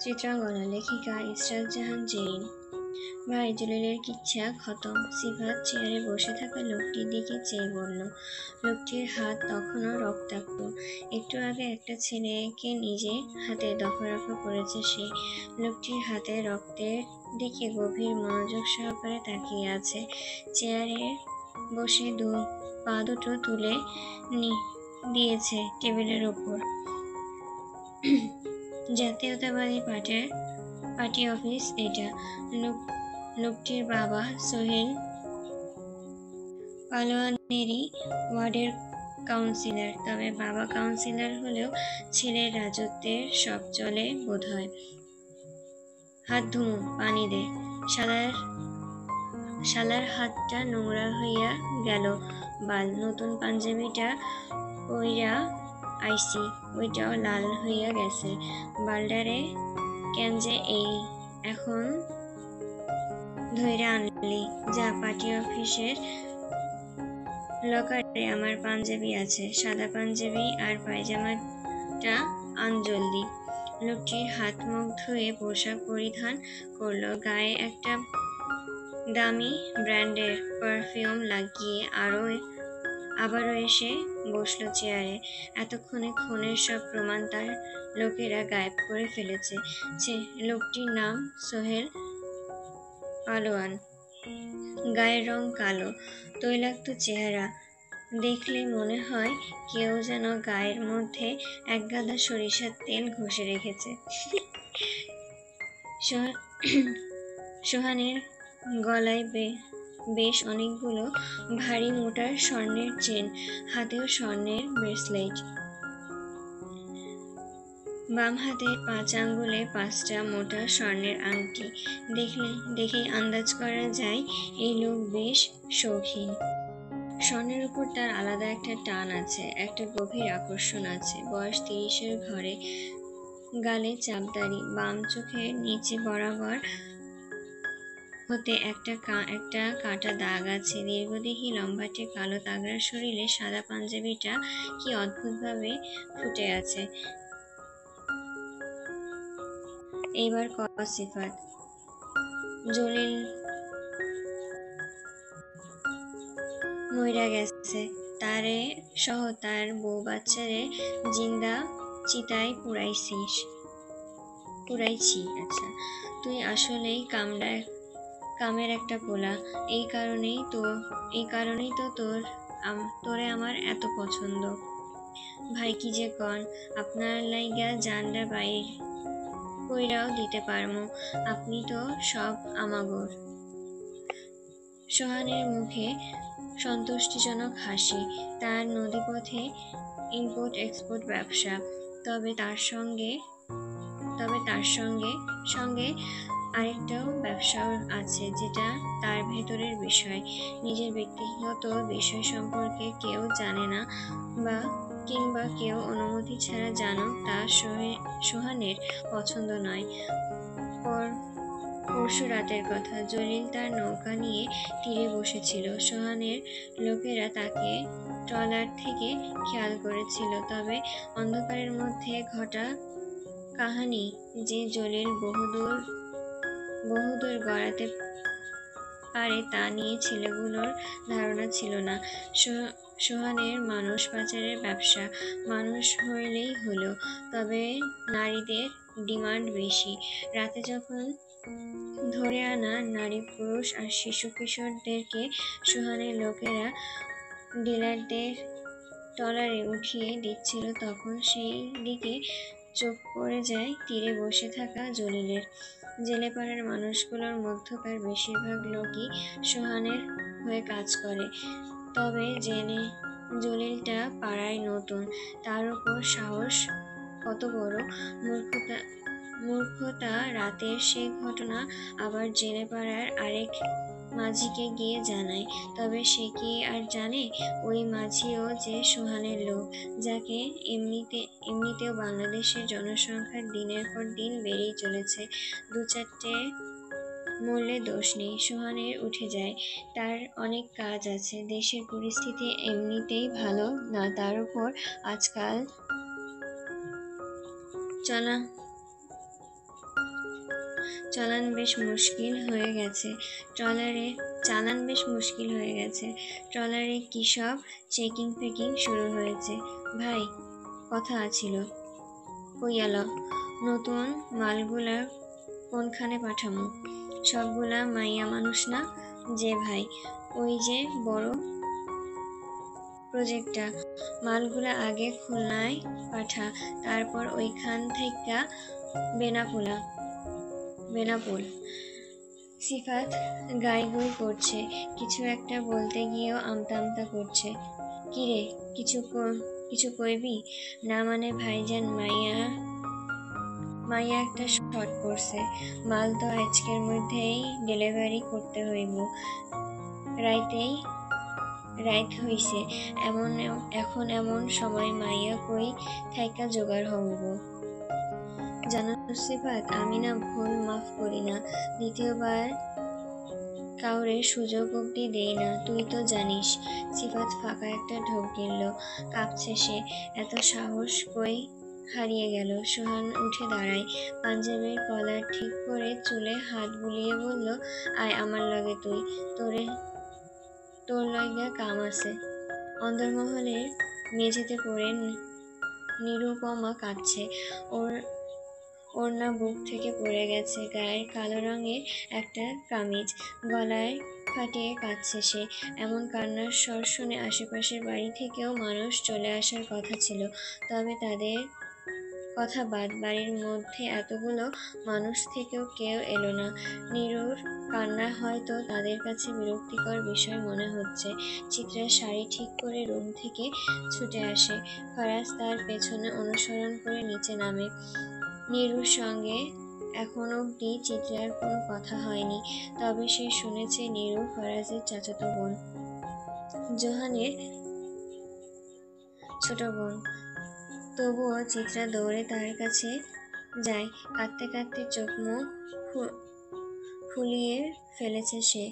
চিত্রাঙ্গনা লেখিকা ইসরাত জাহান জেরিন। ভাই জলিলের কিচ্ছা খতম। সিফাত চেয়ারে বসে থাকা লোকটির দিকে চেয়ে বলল। লোকটির হাত তখনও রক্তাক্ত। একটু আগে একটা ছেলেকে নিজে হাতে দফারফা করেছে সে। লোকটির হাতে রক্তের দিকে গভীর মনোযোগ সহকারে তাকিয়ে আছে। চেয়ারে বসে পা দুটো তুলে দিয়েছে টেবিলের ওপর। জাতীয়তাবাদী পার্টি অফিস এটা। লোকটির বাবা সোহেল পালোয়ানেরই ওয়ার্ডের কাউন্সিলর। তবে বাবা কাউন্সিলর হলেও ছেলের রাজত্বের সব চলে বোধহয়। হাত ধুমু, পানি দে। শালার হাতটা নোংরা হইয়া গেল বাল। নতুন পাঞ্জাবিটা পইরা আইসি, ওইটাও লাল হইয়া গেছে। বালডারে কেন যে এখন ধইরা আনলি? যা, পার্টি অফিসের লকারে আমার পাঞ্জাবি আছে, সাদা পাঞ্জাবি আর পায়জামাটা আন জলদি। লোকটির হাত মুখ ধুয়ে পোশাক পরিধান করলো। গায়ে একটা দামি ব্র্যান্ডের পারফিউম লাগিয়ে আবারও এসে বসলো চেয়ারে। এতক্ষণে খুনের সব প্রমাণ তার লোকেরা গায়েব করে ফেলেছে। লোকটির নাম সোহেল পালোয়ান। গায়ের রং কালো, তৈলাক্ত চেহারা। দেখলে মনে হয় কেউ যেন গায়ের মধ্যে এক গাদা সরিষার তেল ঘষে রেখেছে। সোহানের গলায় বেশ অনেকগুলো ভারী মোটা স্বর্ণের চেন, হাতেও স্বর্ণের ব্রেসলেট। বাম হাতের 5 আঙ্গুলে 5টা মোটা স্বর্ণের আংটি। দেখেই আন্দাজ করা যায় এই লোক বেশ শৌখিন। স্বর্ণের উপর তার আলাদা একটা টান আছে, একটা গভীর আকর্ষণ আছে। বয়স 30-এর ঘরে। গালে চাপদাড়ি, বাম চোখের নিচে বরাবর হতে একটা কাটা দাগ আছে। দীর্ঘদেহী লম্বাটে কালো তাগড়া শরীরে সাদা পাঞ্জাবিটা কি অদ্ভুতভাবে ফুটে আছে। এইবার সিফাত। জলিল মইরা গেছে, তারে সহ তার বউ বাচ্চারে জিন্দা চিতায় পুরাইছি। আচ্ছা, তুই আসলেই কামের একটা পোলা। এই কারণেই তো তোরে আমার এত পছন্দ। ভাই কি যে কন, আপনার লাইগা জানডা বাইর কইরাও দিতে পারমু। আপনি তো সব আমাগোর। সোহানের মুখে সন্তুষ্টিজনক হাসি। তার নদীপথে ইম্পোর্ট এক্সপোর্ট ব্যবসা। তবে তার সঙ্গে আরেকটাও ব্যবসাও আছে, যেটা তার ভেতরের বিষয়। নিজের ব্যক্তিগত বিষয় সম্পর্কে কেউ জানে না, কিংবা কেউ অনুমতি ছাড়া জানুক, তা সোহানের পছন্দ নয়। পরশু রাতের কথা। জলিল তার নৌকা নিয়ে তীরে বসেছিল। সোহানের লোকেরা তাকে ট্রলার থেকে খেয়াল করেছিল। তবে অন্ধকারের মধ্যে ঘটা কাহানি যে জলিল বহুদূর গড়াতে পারে তা নিয়ে ছেলেগুলোর ধারণা ছিল না। সোহানের মানুষ পাচারের ব্যবসা। মানুষ হইলেই হলো, তবে নারীদের ডিমান্ড বেশি। রাতে যখন ধরে আনা নারী, পুরুষ আর শিশু কিশোরদেরকে সোহানের লোকেরা ডিলারদের ট্রলারে উঠিয়ে দিচ্ছিল, তখন সেই দিকে চোখ পড়ে যায় তীরে বসে থাকা জলিলের। জেলেপাড়ার মানুষগুলোর মধ্যকার বেশিরভাগ লোকই সোহানের হয়ে কাজ করে। তবে জলিলটা পাড়ায় নতুন, তার উপর সাহস কত বড়! মূর্খতা। রাতের সে ঘটনা আবার জেলেপাড়ার আরেক মাঝিকে গিয়ে জানায়। তবে সে কি আর জানে ওই মাঝিও যে সোহানের লোক, যাকে এমনিতেও বাংলাদেশের জনসংখ্যা দিনের পর দিন বেড়েই চলেছে। 2-4টে মরলে দোষ নেই। সোহানের উঠে যায়, তার অনেক কাজ আছে। দেশের পরিস্থিতি এমনিতেই ভালো না, তার উপর আজকাল চালান বেশ মুশকিল হয়ে গেছে। ট্রলারে কি সব চেকিং ফেকিং শুরু হয়েছে। ভাই, কথা আছিল। কইয়াল, নতুন মালগুলা কোনখানে পাঠামু? সবগুলা মাইয়া মানুষ না যে ভাই, ওই যে বড় প্রজেক্টটা, মালগুলা আগে খুলনায় পাঠা, তারপর ওইখান থেইক্কা বেনাপোল। সিফাত গাইগুই করছে, কিছু একটা বলতে গিয়েও আমতা আমতা করছে। কিরে, কিছু কইবি? না মানে ভাইজান, মাইয়া একটা শর্ট পড়ছে, মাল তো আজকের মধ্যেই ডেলিভারি করতে হইব। রাইত হইছে, এখন এমন সময় মাইয়া কই থাইকা জোগাড় হইব? জানো সিফাত, আমি না ভুল মাফ করি না, দ্বিতীয়বার কাউরে সুযোগ অব্দি দেই না, তুই তো জানিস। সিফাত ফাঁকা একটা ঢোক গিলল, কাঁপছে সে। এত সাহস কই হারিয়ে গেল? সোহান উঠে দাঁড়ায়, পাঞ্জাবির কলার ঠিক করে চুলে হাত বুলিয়ে বলল, আয় আমার লগে তুই, তোর লইগা কাম আছে। অন্দরমহলের মেঝেতে পড়ে নিরুপমা কাঁদছে। ওড়না বুক থেকে পড়ে গেছে, গায়ের কালো রঙের একটা কামিজ, গলায় ফাটিয়ে কাঁদছে সে। এমন কান্নার স্বর শুনে আশেপাশের বাড়ি থেকেও মানুষ চলে আসার কথা ছিল, তবে তাদের কথা বাদ, বাড়ির মধ্যে এতগুলো মানুষ থেকেও কেউ এলো না। নীরুর কান্না হয়তো তাদের কাছে বিরক্তিকর বিষয় মনে হচ্ছে। চিত্রা শাড়ি ঠিক করে রুম থেকে ছুটে আসে, ফারাজ তার পেছনে অনুসরণ করে নিচে নামে। নীরুর সঙ্গে এখন অবধি চিত্রার কোনো কথা হয়নি, তবে সে শুনেছে নীরু ফারাজের চাচাতো বোন, জোহানের ছোট বোন। তবুও চিত্রা দৌড়ে তার কাছে যায়, কাঁদতে কাঁদতে চোখ মুখ ফুলিয়ে ফেলেছে সে।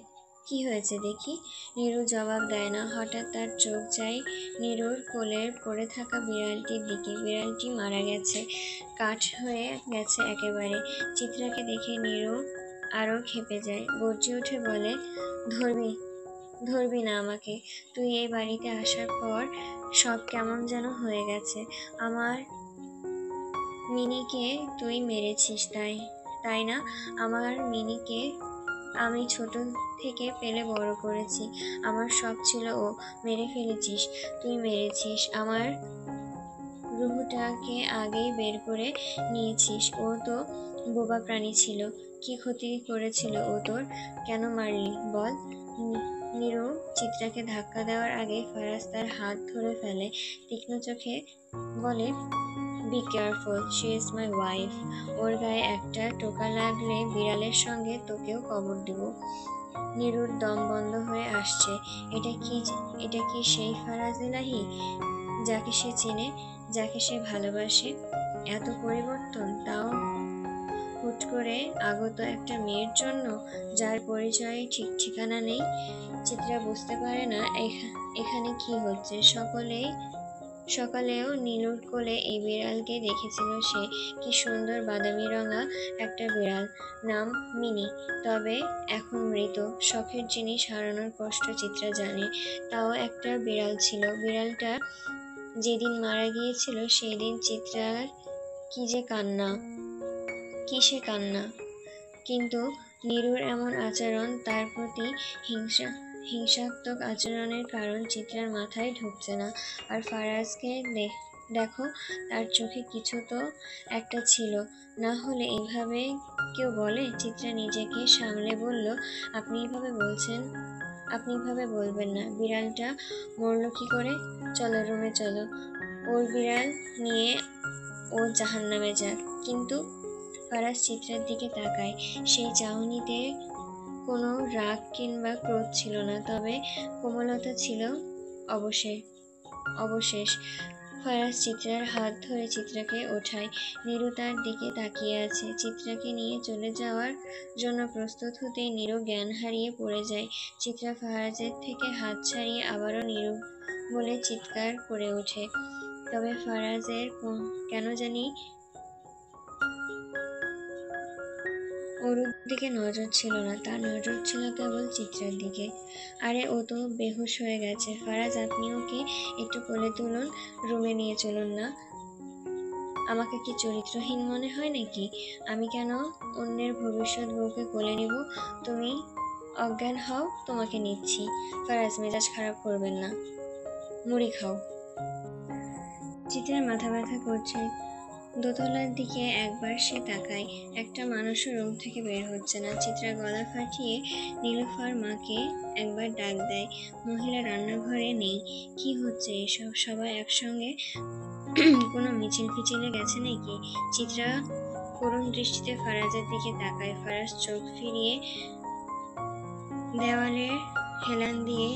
কি হয়েছে দেখি? নীরু জবাব দেয় না। হঠাৎ তার চোখ যায় নীরুর কোলের পড়ে থাকা বিড়ালটির দিকে। বিড়ালটি মারা গেছে, কাঠ হয়ে গেছে একেবারে। চিত্রাকে দেখে নীরু আরো ক্ষেপে যায়, গর্জে উঠে বলে, ধরবি না আমাকে? তুই এই বাড়িতে আসার পর সব কেমন যেন হয়ে গেছে। আমার মিনিকে তুই মেরেছিস, তাই না? আমার মিনিকে আমি ছোট থেকে পেলে বড় করেছি, আমার সব ছিল ও। মেরে ফেলেছিস, তুই মেরেছিস। আমার রুহুটাকে আগেই বের করে নিয়েছিস। ও তো বোবা প্রাণী ছিল। কি ক্ষতি করেছিল ও তোর? কেন মারলি বল? নীরু চিত্রাকে ধাক্কা দেওয়ার আগে ফারাজ তার হাত ধরে ফেলে, তীক্ষ্ণ চোখে বলে, be careful, she is my wife. ওর গায়ে একটা টোকা লাগলে বিড়ালের সঙ্গে তোকেও কবর দেব। নীরুর দম বন্ধ হয়ে আসছে। এটা কি সেই ফারাজ এলাহি যাকে সে চেনে, যাকে সে ভালোবাসে? এত পরিবর্তন, তাও হুট করে আগত একটা মেয়ের জন্য, যার পরিচয় ঠিক ঠিকানা নেই। চিত্রা বুঝতে পারে না এখানে কি হচ্ছে। সকালেও নীলুর কোলে এই বিড়ালকে দেখেছিল সে। কি সুন্দর বাদামি রঙা একটা বিড়াল, নাম মিনি। তবে এখন মৃত। শখের জিনিস হারানোর কষ্ট চিত্রা জানে, তাও একটা বিড়াল ছিল। বিড়ালটা যেদিন মারা গিয়েছিল সেই দিন চিত্রার কি যে কান্না, কিসে কান্না। কিন্তু নীরুর এমন আচরণ, তার প্রতি হিংসাত্মক আচরণের কারণ চিত্রার মাথায় ঢুকছে না। আর ফারাজকে দেখো, তার চোখে কিছু তো একটা ছিল, না হলে এইভাবে কেউ বলে? চিত্রা নিজেকে সামলে বলল, আপনি এভাবে বলবেন না। বিড়ালটা মরল কি করে? চলো রুমে চলো, ওর বিড়াল নিয়ে ও জাহান্নামে যাক। কিন্তু ফারাজ চিত্রার দিকে তাকায়, সেই চাহনিতে কোনো রাগ কিংবা ক্রোধ ছিল না, তবে কোমলতা ছিল অবশেষ। ফারাজ চিত্রার হাত ধরে চিত্রাকে ওঠায়। নীরু তার দিকে তাকিয়ে আছে। চিত্রাকে নিয়ে চলে যাওয়ার জন্য প্রস্তুত হতেই নীরু জ্ঞান হারিয়ে পড়ে যায়। চিত্রা ফারাজের থেকে হাত ছাড়িয়ে আবারও নীরু বলে চিৎকার করে ওঠে। তবে ফারাজের কেন জানি অরুর দিকে নজর ছিল না, তার নজর ছিল কেবল চিত্রার দিকে। আরে ও তো বেহুশ হয়ে গেছে। ফারাজ, আপনি ওকে একটু কোলে তুলুন, রুমে নিয়ে চলুন না। আমাকে কি চরিত্রহীন মনে হয় নাকি? আমি কেন অন্যের ভবিষ্যৎ বউকে কোলে নিব? তুমি অজ্ঞান হও, তোমাকে নিচ্ছি। ফারাজ, মেজাজ খারাপ করবেন না, মুড়ি খাও। চিত্রার মাথা ব্যথা করছে। দোতলার দিকে একবার সে তাকায়, একটা মানুষও রুম থেকে বের হচ্ছে না। চিত্রা গলা ফাটিয়ে নীলুফার মাকে একবার ডাক দেয়। মহিলা রান্নাঘরে নেই। কি হচ্ছে এসব? সবাই একসঙ্গে কোনো মিছিল ফিছিলে গেছে নাকি? চিত্রা করুণ দৃষ্টিতে ফারাজের দিকে তাকায়। ফারাজ চোখ ফিরিয়ে দেওয়ালে হেলান দিয়ে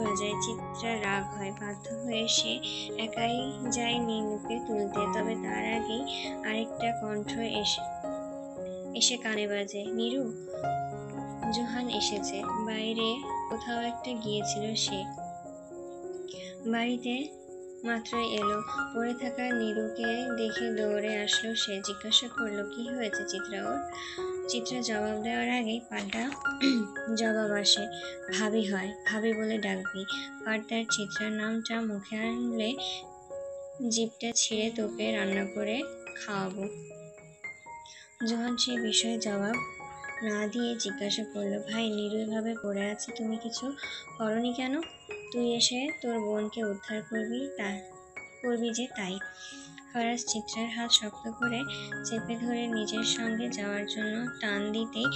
বাজায়। চিত্রা রাগ হয়, বাধ্য হয়ে সে একাই যায় নীলুকে তুলতে। তবে তার আগেই আরেকটা কণ্ঠ এসে কানে বাজে। নীরু, জোহান এসেছে। বাইরে কোথাও একটা গিয়েছিল সে, বাড়িতে মাত্রই এলো। পড়ে থাকা নীরুকে দেখে দৌড়ে আসলো সে। জিজ্ঞাসা করলো, কি হয়েছে চিত্রা ওর? চিত্রা জবাব দেওয়ার আগেই পাল্টা জবাব আসে। ভাবি হয়, ভাবি বলে ডাকবি। ফারদার চিত্রার নামটা মুখে আনলে জিভটা ছিঁড়ে তোকে রান্না করে খাওয়াবো। জোহান সে বিষয়ে জবাব না দিয়ে জিজ্ঞাসা করলো, ভাই নীরু এভাবে পড়ে আছে, তুমি কিছু করনি কেন? তুই এসে তোর বোনকে উদ্ধার করবি যে তাই। ফারাজ চিত্রার হাত শক্ত করে চেপে ধরে নিজের সঙ্গে যাওয়ার জন্য টান দিতেই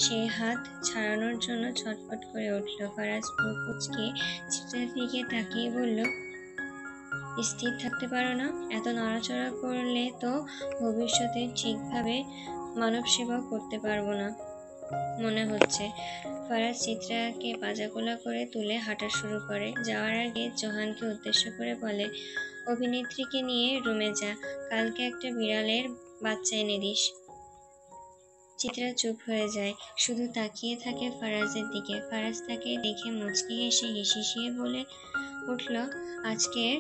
সে হাত ছাড়ানোর জন্য ছটফট করে উঠল। ফারাজ ভ্রু কুঁচকে চিত্রার দিকে তাকিয়ে বলল, স্থির থাকতে পারো না? এত নড়াচড়া করলে তো ভবিষ্যতে ঠিকভাবে মানব সেবা করতে পারবো না মনে হচ্ছে। ফারাজ চিত্রাকে পাজাকোলা করে তুলে হাঁটা শুরু করে। যাওয়ার আগে জোহানকে উদ্দেশ্য করে বলে, অভিনেত্রীকে নিয়ে রুমে যা, কালকে একটা বিড়ালের বাচ্চা এনে দিস। চিত্রা চুপ হয়ে যায়, শুধু তাকিয়ে থাকে ফারাজের দিকে। ফারাজ তাকে দেখে মুচকি হেসে হিসিয়ে বলে উঠল, আজকের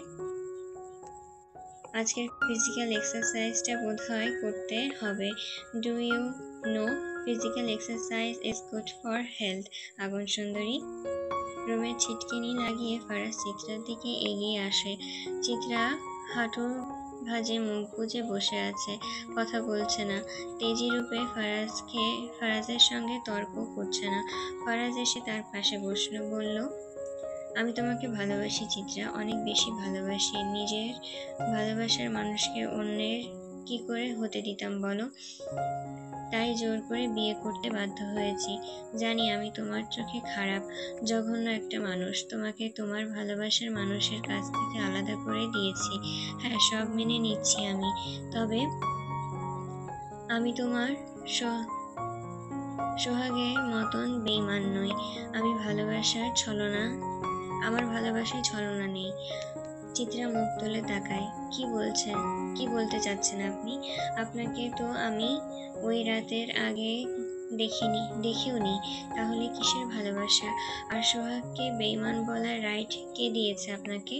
ফিজিক্যাল এক্সারসাইজটা বোধহয় করতে হবে। Do you know physical exercise is good for health? আগুন সুন্দরী। রুমের ছিটকিনি লাগিয়ে ফারাজ চিত্রার দিকে এগিয়ে আসে। চিত্রা হাঁটুর ভাঁজে মুখ গুজে বসে আছে, কথা বলছে না। তেজি রূপে ফারাজের সঙ্গে তর্ক করছে না। ফারাজ এসে তার পাশে বসলো, বলল, আমি তোমাকে ভালোবাসি চিত্রা, অনেক বেশি ভালোবাসি। নিজের ভালোবাসার মানুষকে অন্যের কি করে হতে দিতাম বলো? তাই জোর করে বিয়ে করতে বাধ্য হয়েছি। জানি আমি তোমার চোখে খারাপ, জঘন্য একটা মানুষ। তোমাকে তোমার ভালোবাসার মানুষের কাছ থেকে আলাদা করে দিয়েছি। হ্যাঁ, সব মেনে নিচ্ছি আমি। তবে আমি তোমার সোহাগের মতন বেঈমান নই। আমার ভালোবাসায় ছলনা নেই। চিত্রা মুখ তুলে তাকায়। কি বলতে চাচ্ছেন আপনি? আপনাকে তো আমি ওই রাতের আগে দেখিওনি। তাহলে কিসের ভালোবাসা? আর সোহাগকে বেঈমান বলার রাইট কে দিয়েছে আপনাকে?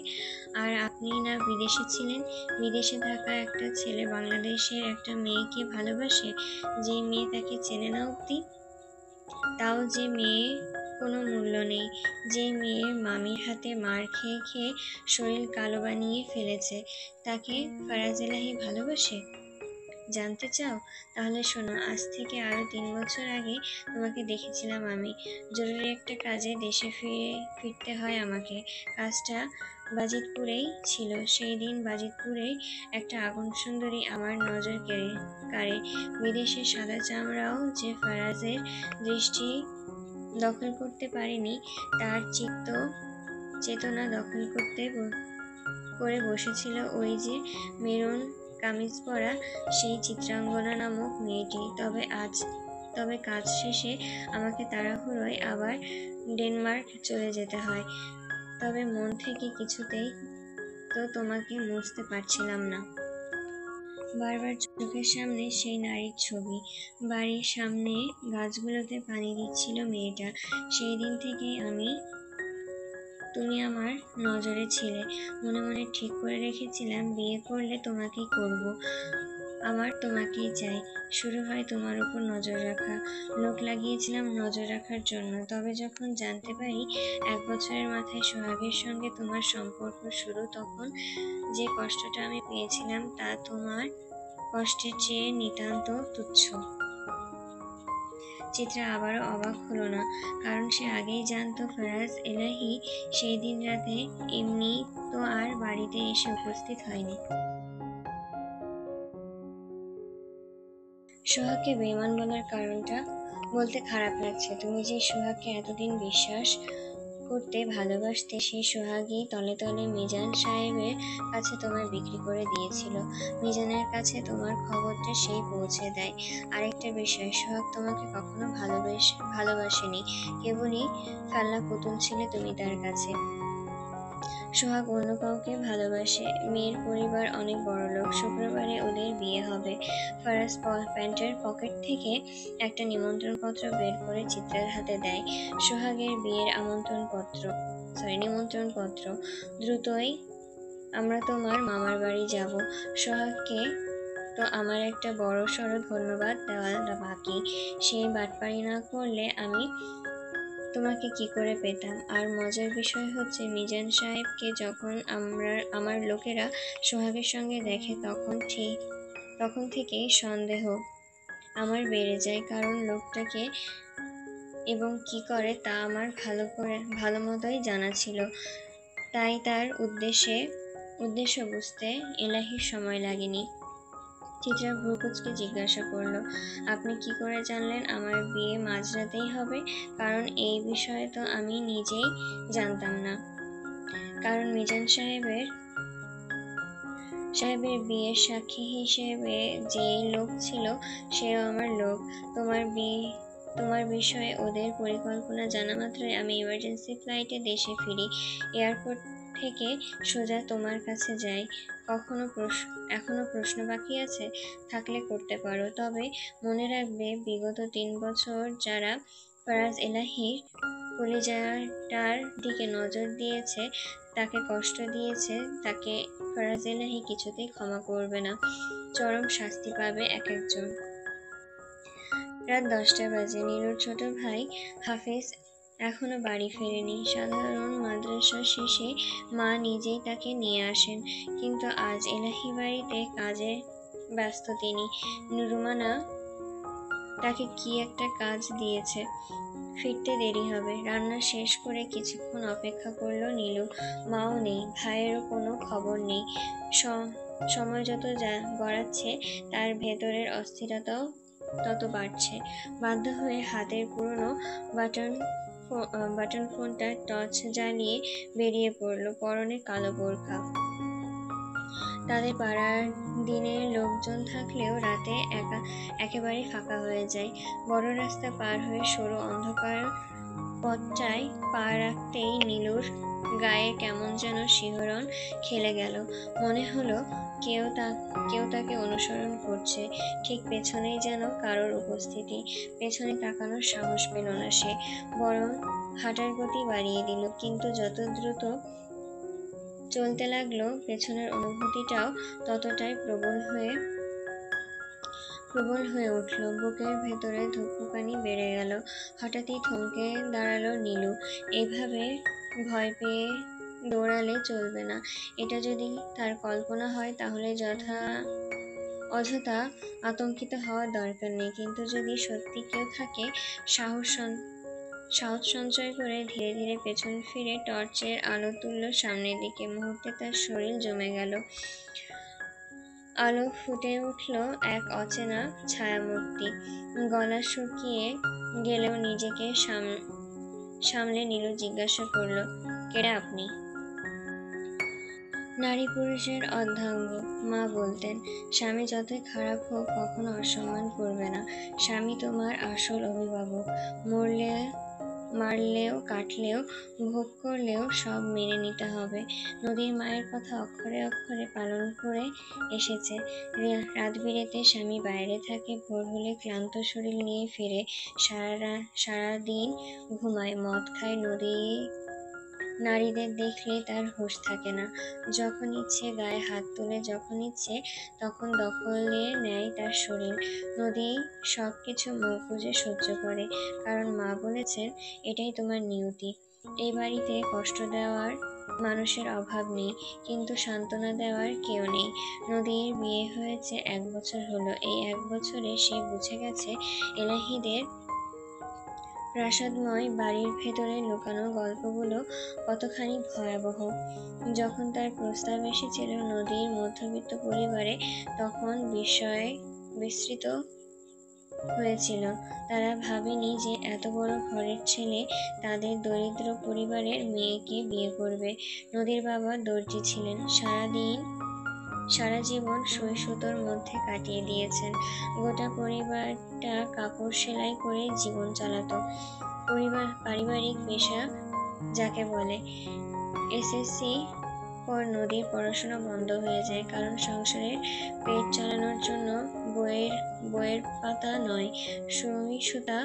আর আপনি না বিদেশে ছিলেন? বিদেশে থাকা একটা ছেলে বাংলাদেশের একটা মেয়েকে ভালোবাসে, যে মেয়ে তাকে চেনে না অব্দি? তাও যে মেয়ে কোনো মূল্য নেই, যে মেয়ের মামির হাতে মার খেয়ে খেয়ে শরীর কালো বানিয়ে ফেলেছে, তাকে ফারাজ এলাহি ভালোবাসে? জানতে চাও? তাহলে শোনো, আজ থেকে আরো 3 বছর আগে তোমাকে দেখেছিলাম আমি। জরুরি একটা কাজে দেশে ফিরতে হয় আমাকে। কাজটা বাজিতপুরেই ছিল। সেই দিন বাজিতপুরেই একটা আগুন সুন্দরী আমার নজর কাড়ে। বিদেশের সাদা চামড়াও যে ফারাজের দৃষ্টি দখল করতে পারেনি, তার চেতনা দখল করে বসেছিল ওই যে মেরুন কামিজ পরা সেই চিত্রাঙ্গনা নামক মেয়েটি। তবে কাজ শেষে আমাকে তাড়াহুড়োয় আবার ডেনমার্ক চলে যেতে হয়। তবে মন থেকে কিছুতেই তো তোমাকে মুছতে পারছিলাম না। বারবার চোখের সামনে সেই নারীর ছবি। বাড়ির সামনে গাছগুলোতে পানি দিচ্ছিল মেয়েটা। সেই দিন থেকেই তুমি আমার নজরে ছিলে। মনে মনে ঠিক করে রেখেছিলাম, বিয়ে করলে তোমাকেই করব। আমার তোমাকেই চাই। শুরু হয় তোমার উপর নজর রাখা। লোক লাগিয়েছিলাম নজর রাখার জন্য, তবে যখন জানতে পারি 1 বছরের মাথায় সোহাগের সঙ্গে তোমার সম্পর্ক শুরু, তখন যে কষ্টটা আমি পেয়েছিলাম তা তোমার কষ্টের চেয়ে নিতান্ত তুচ্ছ। চিত্রা আবারও অবাক হলো না, কারণ সে আগেই জানতো ফারাজ এলাহি সেই দিন রাতে এমনি তো আর বাড়িতে এসে উপস্থিত হয়নি। সোহাগকে বেঈমান বলার কারণটা বলতে খারাপ লাগছে। তুমি যে সোহাগকে এতদিন বিশ্বাস করতে, ভালোবাসতে, সেই সোহাগই তলে তলে মিজান সাহেবের কাছে তোমায় বিক্রি করে দিয়েছিল। মিজানের কাছে তোমার খবরটা সেই পৌঁছে দেয়। আরেকটা বিষয়, সোহাগ তোমাকে কখনো ভালোবাসেনি, কেবলই ফেলনা পুতুল ছিলে তুমি তার কাছে। সোহাগ অন্য কাউকে ভালোবাসে। মেয়ের পরিবার অনেক বড়লোক, শুক্রবারে ওদের বিয়ে হবে। ফারাজ প্যান্টের পকেট থেকে একটা নিমন্ত্রণপত্র বের করে চিত্রার হাতে দেয়। সোহাগের বিয়ের নিমন্ত্রণপত্র। দ্রুতই আমরা তোমার মামার বাড়ি যাব। সোহাগকে তো আমার একটা বড়সড় ধন্যবাদ দেওয়া বাকি। সেই বাটপারি না করলে আমি তোমাকে কি করে পেতাম? আর মজার বিষয় হচ্ছে, মিজান সাহেবকে যখন আমার লোকেরা সোহাগের সঙ্গে দেখে, তখন থেকেই সন্দেহ আমার বেড়ে যায়, কারণ লোকটাকে এবং কি করে তা আমার ভালো মতোই জানা ছিল। তাই তার উদ্দেশ্য বুঝতে এলাহির সময় লাগেনি। চিত্রা ভ্রুকুচকে জিজ্ঞাসা করলো, আপনি কি করে জানলেন আমার বিয়ে মাঝরাতেই হবে? কারণ এই বিষয়ে তো আমি নিজেই জানতাম না। কারণ মিজান সাহেবের বিয়ের সাক্ষী হিসেবে যে লোক ছিল, সেও আমার লোক। তোমার বিষয়ে ওদের পরিকল্পনা জানা মাত্রই আমি ইমার্জেন্সি ফ্লাইটে দেশে ফিরি। এয়ারপোর্ট থেকে সোজা তোমার কাছে যাই। এখনো প্রশ্ন বাকি আছে? থাকলে করতে পারো, তবে মনে রাখবে বিগত 3 বছর যারা ফারাজ এলাহির কলিজাটার দিকে নজর দিয়েছে, তাকে কষ্ট দিয়েছে, তাকে ফারাজ এলাহি কিছুতেই ক্ষমা করবে না। চরম শাস্তি পাবে এক একজন। রাত 10টা বাজে। নীলুর ছোট ভাই হাফেজ এখনো বাড়ি ফেরেনি। সাধারণ মাদ্রাসা শেষে মা নিজেই তাকে নিয়ে আসেন, কিন্তু আজ এলাহি বাড়িতে কাজে ব্যস্ত তিনি। রুমানা তাকে কি একটা কাজ দিয়েছে, ফিরতে দেরি হবে। রান্না শেষ করে কিছুক্ষণ অপেক্ষা করলো নীলু। মাও নেই, ভাইয়েরও কোনো খবর নেই। সময় যত গড়াচ্ছে, তার ভেতরের অস্থিরতাও তত বাড়ছে। বাধ্য হয়ে হাতের পুরনো বাটন ফোনটা টর্চ জ্বালিয়ে বেরিয়ে পড়লো। পরনে কালো বোরখা। তাদের পাড়ার দিনে লোকজন থাকলেও রাতে একেবারে ফাঁকা হয়ে যায়। বড় রাস্তা পার হয়ে সরু অন্ধকার পথটায় পা রাখতেই নীলুর গায়ে কেমন যেন শিহরণ খেলে গেল। মনে হলো কেউ তাকে অনুসরণ করছে। ঠিক পেছনেই যেন কারোর উপস্থিতি। পেছনে তাকানোর সাহস পেল না সে, বরং হাঁটার গতি বাড়িয়ে দিল। কিন্তু যত দ্রুত চলতে লাগলো, পেছনের অনুভূতিটাও ততটাই প্রবল হয়ে উঠল। বুকের ভেতরে ধুকপুকানি বেড়ে গেল। হঠাৎই থমকে দাঁড়ালো নীলু। এভাবে ভয় পেয়ে দৌড়ালে চলবে না। এটা যদি তার কল্পনা হয়, তাহলে অযথা আতঙ্কিত হওয়ার দরকার নেই। কিন্তু যদি সত্যি কেউ থাকে, সাহস সঞ্চয় করে ধীরে ধীরে পেছন ফিরে টর্চের আলো তুলল সামনের দিকে। মুহূর্তে তার শরীর জমে গেল। আলো ফুটে উঠল এক অচেনা ছায়ামূর্তি। গলা শুকিয়ে গেলেও নিজেকে সামলে নীলু জিজ্ঞাসা করল, কেডা আপনি? নারী পুরুষের অর্ধাঙ্গ, মা বলতেন। স্বামী যতই খারাপ হোক, কখনো অসম্মান করবে না। স্বামী তোমার আসল অভিভাবক। মারলেও কাটলেও ভোগ করলেও সব মেনে নিতে হবে। নদীর মায়ের কথা অক্ষরে অক্ষরে পালন করে এসেছে। রাতবিরেতে স্বামী বাইরে থাকে, ভোর হলে ক্লান্ত শরীর নিয়ে ফিরে। সারাদিন ঘুমায়, মদ খায়, নারীদের দেখলে তার হুঁশ থাকে না। যখন ইচ্ছে গায়ে হাত তোলে, যখন ইচ্ছে তখন দখলে নেয় তার শরীর। নদী সবকিছু মুখ বুজে সহ্য করে, কারণ মা বলেছেন এটাই তোমার নিয়তি। এই বাড়িতে কষ্ট দেওয়ার মানুষের অভাব নেই, কিন্তু সান্ত্বনা দেওয়ার কেউ নেই। নদীর বিয়ে হয়েছে 1 বছর হলো। এই 1 বছরে সে বুঝে গেছে এলাহিদের প্রাসাদময় বাড়ির ভেতরে লুকানো গল্পগুলো কতখানি ভয়াবহ। যখন তার প্রস্তাব এসেছিল নদীর মধ্যবিত্ত পরিবারে, তখন বিস্ময়ে বিস্মৃত হয়েছিল। তারা ভাবেনি যে এত বড় ঘরের ছেলে তাদের দরিদ্র পরিবারের মেয়েকে বিয়ে করবে। নদীর বাবা দর্জি ছিলেন। সারা জীবন সুই সুতোর মধ্যে কাটিয়ে দিয়েছেন। গোটা পরিবারটা কাপড় সেলাই করে জীবন চালাতো। পারিবারিক পেশা যাকে বলে। এসএসসি পর নদীর পড়াশোনা বন্ধ হয়ে যায়, কারণ সংসারের পেট চালানোর জন্য বইয়ের পাতা নয়, সুই সুতা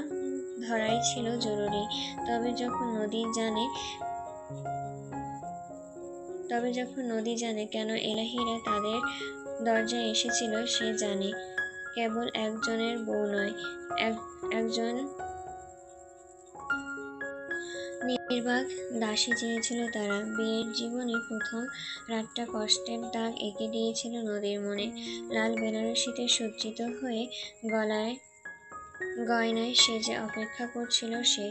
ধরাই ছিল জরুরি। তবে যখন নদী জানে কেন এলাহিরা তাদের দরজায় এসেছিল, সে জানে কেবল একজনের বউ নয়, একজন নির্বাক দাসী চেয়েছিল তারা। বিয়ের জীবনে প্রথম রাতটা কষ্টের দাগ এঁকে দিয়েছিল নদীর মনে। লাল বেনারসিতে সজ্জিত হয়ে গয়নায় সেজে অপেক্ষা করছিল সে।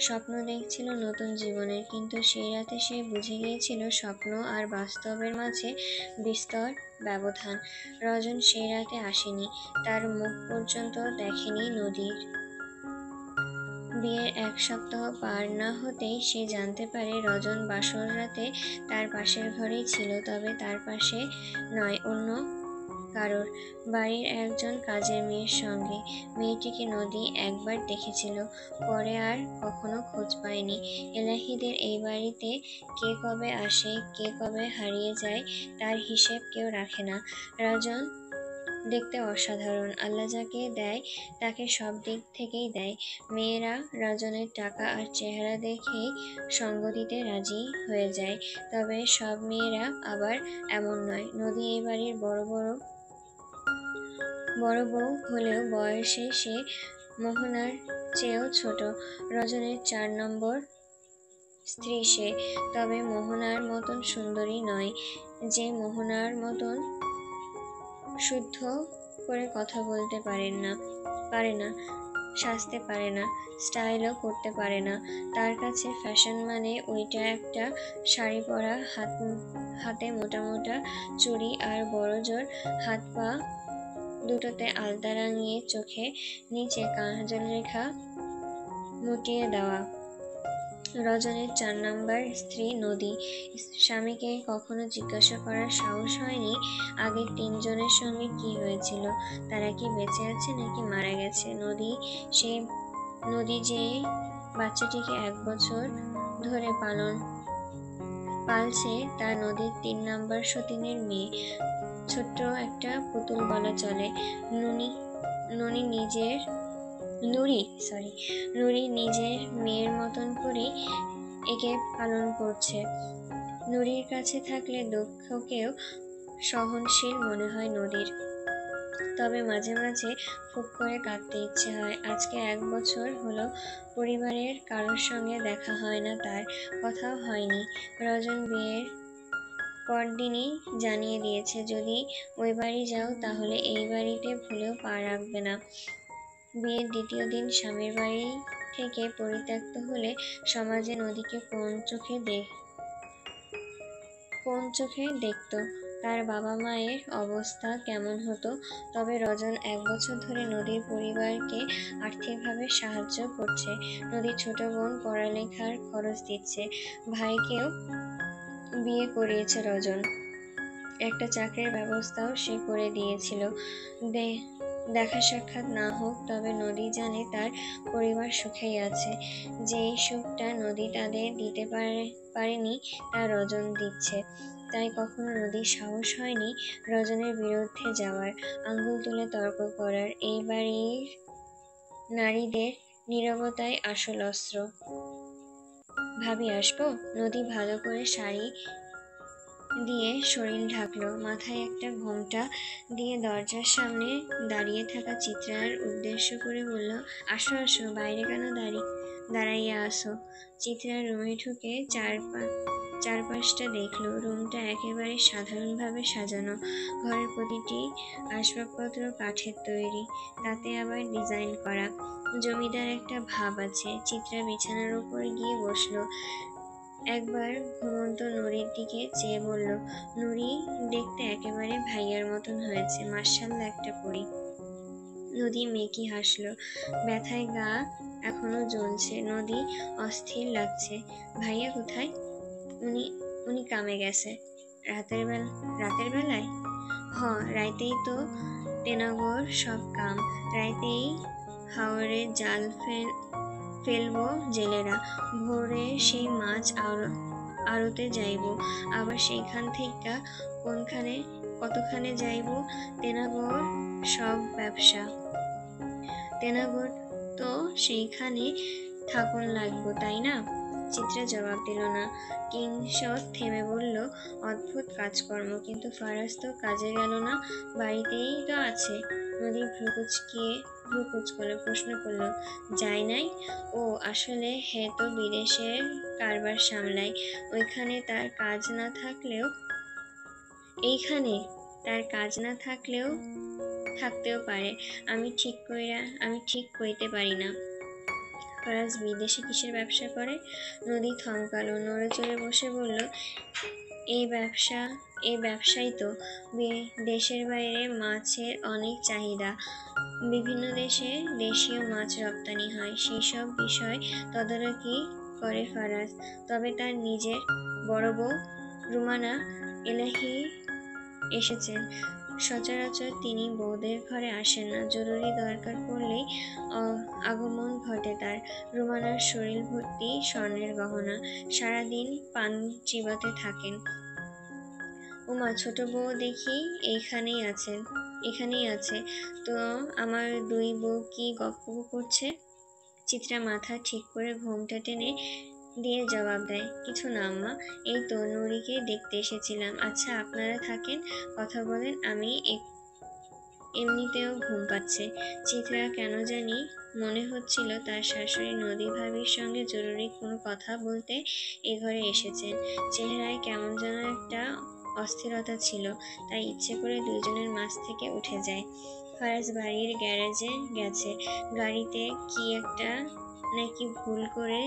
স্বপ্ন দেখছিল নতুন জীবনের, কিন্তু সেই রাতে সে বুঝে গিয়েছিল স্বপ্ন আর বাস্তবের মাঝে বিস্তর ব্যবধান। রজন সেই রাতে আসেনি, তার মুখ পর্যন্ত দেখেনি নদীর। বিয়ের 1 সপ্তাহ পার না হতেই সে জানতে পারে রজন বাসর রাতে তার পাশের ঘরেই ছিল, তবে তার পাশে নয়, অন্য কারোর, বাড়ির একজন কাজের মেয়ের সঙ্গে। মেয়েটিকে নদী একবার দেখেছিল, পরে আর কখনো খোঁজ পায়নি। এলাহিদের এই বাড়িতে কে কবে আসে, কে কবে হারিয়ে যায়, তার হিসেব কেউ রাখে না। রজন দেখতে অসাধারণ। আল্লাহ যাকে দেয় তাকে সব দিক থেকেই দেয়। মেয়েরা রজনের টাকা আর চেহারা দেখেই সঙ্গ দিতে রাজি হয়ে যায়, তবে সব মেয়েরা আবার এমন নয়। নদী এই বাড়ির বড় বউ হলেও বয়সে সে মোহনার চেয়েও ছোট। রজনের 4 নম্বর স্ত্রী সে, তবে মোহনার মতন সুন্দরী নয়, যে মোহনার মতন শুদ্ধ করে কথা বলতে পারে না, সাজতে পারে না, স্টাইলও করতে পারে না। তার কাছে ফ্যাশন মানে ওইটা একটা শাড়ি পরা, হাতে মোটা মোটা চুড়ি আর বড়জোর হাত পা দুটোতে আলতা রাঙিয়ে চোখে নিচে কাজল রেখা মুটিয়ে দেওয়া। রজনের 4 নম্বর স্ত্রী নদী। স্বামীকে কখনো জিজ্ঞাসা করার সাহস হয়নি আগের 3 জনের সঙ্গে কি হয়েছিল, তারা কি বেঁচে আছে নাকি মারা গেছে। নদী যে বাচ্চাটিকে 1 বছর ধরে পালছে, তা নদীর 3 নম্বর সতীনের মেয়ে। ছোট্ট একটা পুতুল বলা চলে। নুরি নিজের মেয়ের মতন করে একে পালন করছে। নুরির কাছে থাকলে দুঃখকেও সহনশীল মনে হয় নদীর, তবে মাঝে মাঝে ফুক করে কাঁদতে ইচ্ছে হয়। আজকে 1 বছর হলো পরিবারের কারোর সঙ্গে দেখা হয় না, তার কথাও হয়নি। রজন বিয়ের পরদিনই জানিয়ে দিয়েছে, যদি ওই বাড়ি যাও তাহলে এই বাড়িতে ভুলেও পা রাখবে না। বিয়ের 2য় দিন স্বামীর বাড়ি থেকে পরিত্যক্ত হলে সমাজে নদীকে কোন চোখে দেখত, তার বাবা মায়ের অবস্থা কেমন হতো। তবে রজন 1 বছর ধরে নদীর পরিবারকে আর্থিকভাবে সাহায্য করছে। নদীর ছোট বোন পড়ালেখার খরচ দিচ্ছে, ভাইকেও বিয়ে করিয়েছে রজন, একটা চাকরির ব্যবস্থাও সে করে দিয়েছিল। দেখা সাক্ষাৎ না হোক, তবে নদী জানে তার পরিবার সুখেই আছে। যেই সুখটা নদী তাদের দিতে পারেনি, তা রজন দিচ্ছে। তাই কখনো নদীর সাহস হয়নি রজনের বিরুদ্ধে যাওয়ার, আঙুল তুলে তর্ক করার। এই বাড়ির নারীদের নীরবতাই আসল অস্ত্র। ভাবি আসবো? নদী ভালো করে শাড়ি দিয়ে শরীর ঢাকলো, মাথায় একটা ঘোমটা দিয়ে দরজার সামনে দাঁড়িয়ে থাকা চিত্রার উদ্দেশ্য করে বলল, আসো আসো, বাইরে কেন দাঁড়াইয়া আসো। চিত্রা রুমে ঢুকে চারপাশটা দেখলো। রুমটা একেবারে সাধারণভাবে সাজানো। ঘরের প্রতিটি আসবাবপত্র কাঠের তৈরি, তাতে আবার ডিজাইন করা। জমিদার একটা ভাব আছে। চিত্রা বিছানার উপর গিয়ে বসলো। একবার ঘুমন্ত নুরির দিকে চেয়ে বলল, নুরি, দেখতে একেবারে ভাইয়ার মতন হয়েছে, মাশাআল্লাহ একটা পরী। নদী মেকি হাসলো। ব্যথায় গা এখনো জ্বলছে। নদী অস্থির লাগছে। ভাইয়া কোথায়? উনি উনি কামে গেছে। রাতের বেলায়? হ, রাইতেই তো টেনাগর সব কাম। রাইতেই হাওরে জাল ফেলবো জেলেরা। ভোরে সেই মাছ আড়তে যাইব, আবার সেইখান থেকে কতখানে যাইব। তেনাগর সব ব্যবসা। তেনাগর তো সেইখানে থাকুন লাগবো, তাই না? চিত্রা জবাব দিল না। কিংসত থেমে বলল, অদ্ভুত কাজকর্ম, কিন্তু ফারাজ তো কাজে গেল না, বাড়িতেই তো আছে। নদী ভ্রু কুচকালো, প্রশ্ন করল, যায় নাই? ও, আসলে হে তো বিদেশের কারবার সামলায়। ওইখানে তার কাজ না থাকলেও এইখানে তার কাজ না থাকলেও থাকতেও পারে। আমি ঠিক কইতে পারি না। ফারাজ বিদেশে কিসের ব্যবসা করে? নদী থমকালো, নড়ে চড়ে বসে বলল, এই ব্যবসাই তো। দেশের বাইরে মাছের অনেক চাহিদা। বিভিন্ন দেশে দেশীয় মাছ রপ্তানি হয়। সেই সব বিষয় তদারকি করে ফারাজ। তবে তার নিজের বড় বউ রুমানা এলাহি এসেছেন। সচরাচর তিনি বউদের ঘরে আসেন না। জরুরি দরকার পড়লেই আগমন ঘটে তার। রুমানার শরীর ভর্তি স্বর্ণের গহনা। সারাদিন পান চিবাতে থাকেন। ওমা, ছোট বউ দেখি এখানেই আছে। তো আমার দুই বউ কি গপ্প করছে? চিত্রা মাথা ঠিক করে ঘোমটা টেনে দিয়ে জবাব দেয়, কিছু না আম্মা, এই তো নুরিকে দেখতে এসেছিলাম। আচ্ছা, আপনারা থাকেন, কথা বলেন, আমি এমনিতেও ঘুম পাচ্ছে। চিত্রা কেন জানি মনে হচ্ছিল তার শাশুড়ি নদী ভাবির সঙ্গে জরুরি কোনো কথা বলতে এ ঘরে এসেছেন। চেহারায় কেমন যেন একটা অস্থিরতা ছিল। তাই ইচ্ছে করে দুইজনের মাঝ থেকে উঠে যায়। ফারাজ বাড়ির গ্যারেজে গেছে। গাড়িতে কি একটা নাকি ভুল করে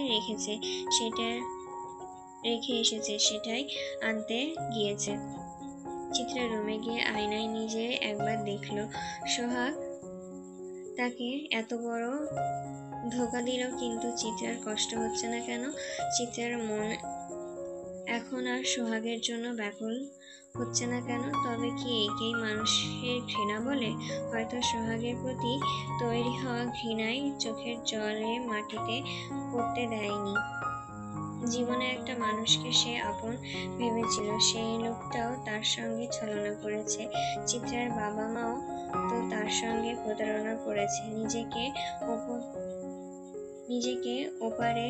রেখে এসেছে, সেটাই আনতে গিয়েছে। চিত্রা রুমে গিয়ে আয়নায় নিজে একবার দেখলো। সোহাগ তাকে এত বড় ধোঁকা দিল, কিন্তু চিত্রার কষ্ট হচ্ছে না কেন? চিত্রার মন এখন আর সোহাগের জন্য ব্যাকুল হচ্ছে না কেন? তবে কি একেই মানুষের ঘৃণা বলে? হয়তো সোহাগের প্রতি তৈরি হওয়া ঘৃণাই চোখের জলে মাটিতে পড়তে দেয়নি। জীবনে একটা মানুষকে সে আপন ভেবেছিল, সেই লোকটাও তার সঙ্গে ছলনা করেছে। চিত্রার বাবা মাও তো তার সঙ্গে প্রতারণা করেছে। নিজেকে ওপারে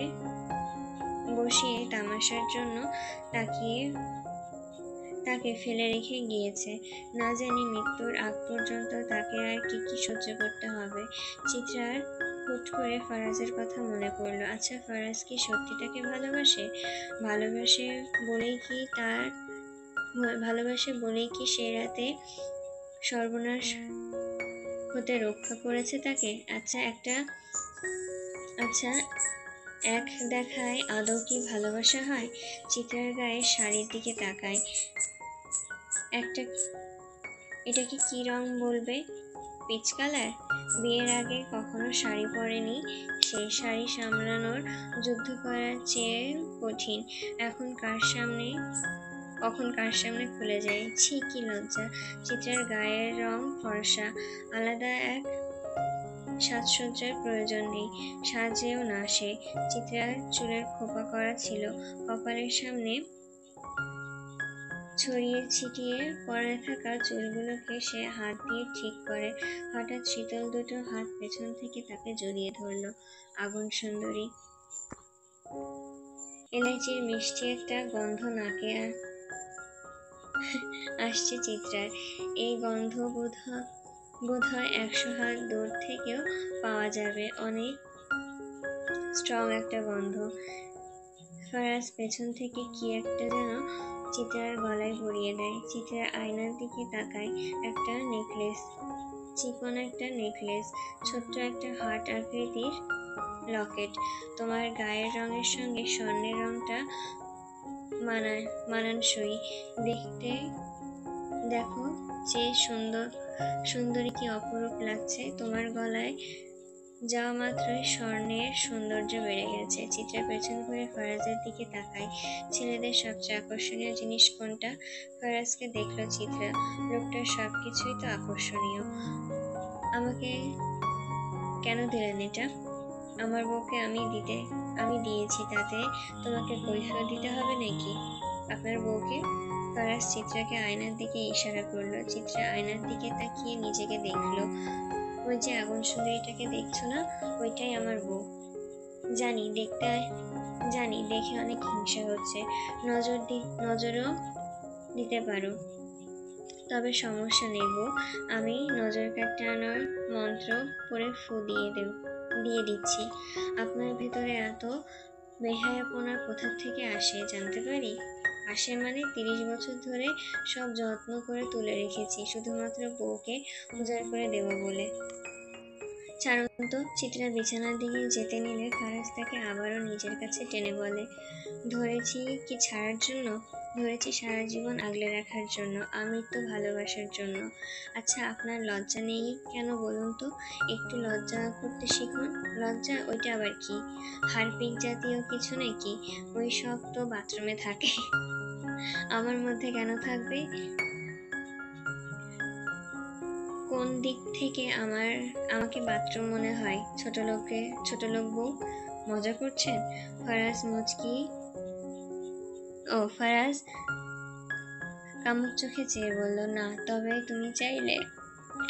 বসিয়ে তামাশার জন্য তাকে ফেলে রেখে গিয়েছে। না জানি মৃত্যুর আগ পর্যন্ত তাকে আর কি কি সহ্য করতে হবে। চিত্রার হুট করে ফারাজের কথা মনে পড়লো। আচ্ছা, ফারাজ কি সত্যি তাকে ভালোবাসে? ভালোবাসে বলেই কি সে রাতে সর্বনাশ হতে রক্ষা করেছে তাকে? আচ্ছা, এক দেখায় আদৌ কি ভালোবাসা হয়? চিত্রার গায়ে শাড়ির দিকে তাকায়। এটাকে কি রং বলবে? Peach colour? বিয়ের আগে কখনো শাড়ি পরেনি, সেই শাড়ি সামলানোর যুদ্ধ করার চেয়ে কঠিন। কখন কার সামনে খুলে যায়। ছি, কি লজ্জা। চিত্রার গায়ের রং ফর্সা, আলাদা এক সাজসজ্জার প্রয়োজন নেই, সাজেও না সে। চিত্রার চুলের খোপা করা ছিল, কপালের সামনে ছড়িয়ে ছিটিয়ে পড়ে থাকা চুলগুলোকে সে হাত দিয়ে ঠিক করে। হঠাৎ শীতল দুটো হাত পেছন থেকে তাকে জড়িয়ে ধরল। আগুন সুন্দরী। এলাচির মিষ্টি একটা গন্ধ নাকে আসছে চিত্রার। এই গন্ধ বোধহয় 100 হাত দূর থেকেও পাওয়া যাবে। অনেক স্ট্রং একটা গন্ধ। ফারাজ পেছন থেকে কি একটা যেন চিত্রার গলায় পরিয়ে দেয়। চিত্রা আয়নার দিকে তাকায়। একটা নেকলেস, চিকন একটা নেকলেস, ছোট্ট একটা হার্ট আকৃতির লকেট। তোমার গায়ের রঙের সঙ্গে স্বর্ণের রংটা মানানসই। দেখতে দেখো যে সুন্দরী কি অপরূপ লাগছে। তোমার গলায় যাওয়া মাত্রই স্বর্ণের সৌন্দর্য বেড়ে গেছে। চিত্রা পেছন ঘুরে ফারাজের দিকে তাকায়। ছেলেদের সবচেয়ে আকর্ষণীয় জিনিস কোনটা? ফারাজকে দেখলো চিত্রা। লোকটার সবকিছুই তো আকর্ষণীয়। আমাকে কেন দিলেন এটা? আমার বউকে আমি দিয়েছি, তাতে তোমাকে কৈফিয়ত দিতে হবে নাকি? আপনার বউকে? ফারাজ চিত্রাকে আয়নার দিকে ইশারা করলো। চিত্রা আয়নার দিকে তাকিয়ে নিজেকে দেখলো। ওই যে আগুন সুন্দরীটাকে দেখছো না, ওইটাই আমার বউ। জানি দেখে অনেক হিংসা হচ্ছে। নজরও দিতে পারো, তবে সমস্যা নেই বউ। আমি নজর কাটানোর মন্ত্র পড়ে ফু দিয়ে দিচ্ছি। আপনার ভেতরে এত বেহায়াপনা কোথা থেকে আসে জানতে পারি? আসে মানে 30 বছর ধরে সব যত্ন করে তুলে রেখেছি, শুধুমাত্র বউকে উজাড় করে দেব বলে। ছাড়ুন তো। চিত্রা বিছানার দিকে যেতে নিলে ফারাজ তাকে আবারও নিজের কাছে টেনে বলে, ধরেছি কি ছাড়ার জন্য? ধরেছি সারা জীবন আগলে রাখার জন্য, আমৃত্যু ভালোবাসার জন্য। আচ্ছা, আপনার লজ্জা নেই কেন বলুন তো? একটু লজ্জা করতে শিখুন। লজ্জা? ওইটা আবার কি? হারপিক জাতীয় কিছু নাকি? ওই সব তো বাথরুমে থাকে। আমার মধ্যে কেন থাকবে? কোন দিক থেকে আমাকে বাথরুম মনে হয়? ছোট লোক বউ? মজা করছেন? ফারাজ কামুক চোখে চেয়ে বলল, না, তবে তুমি চাইলে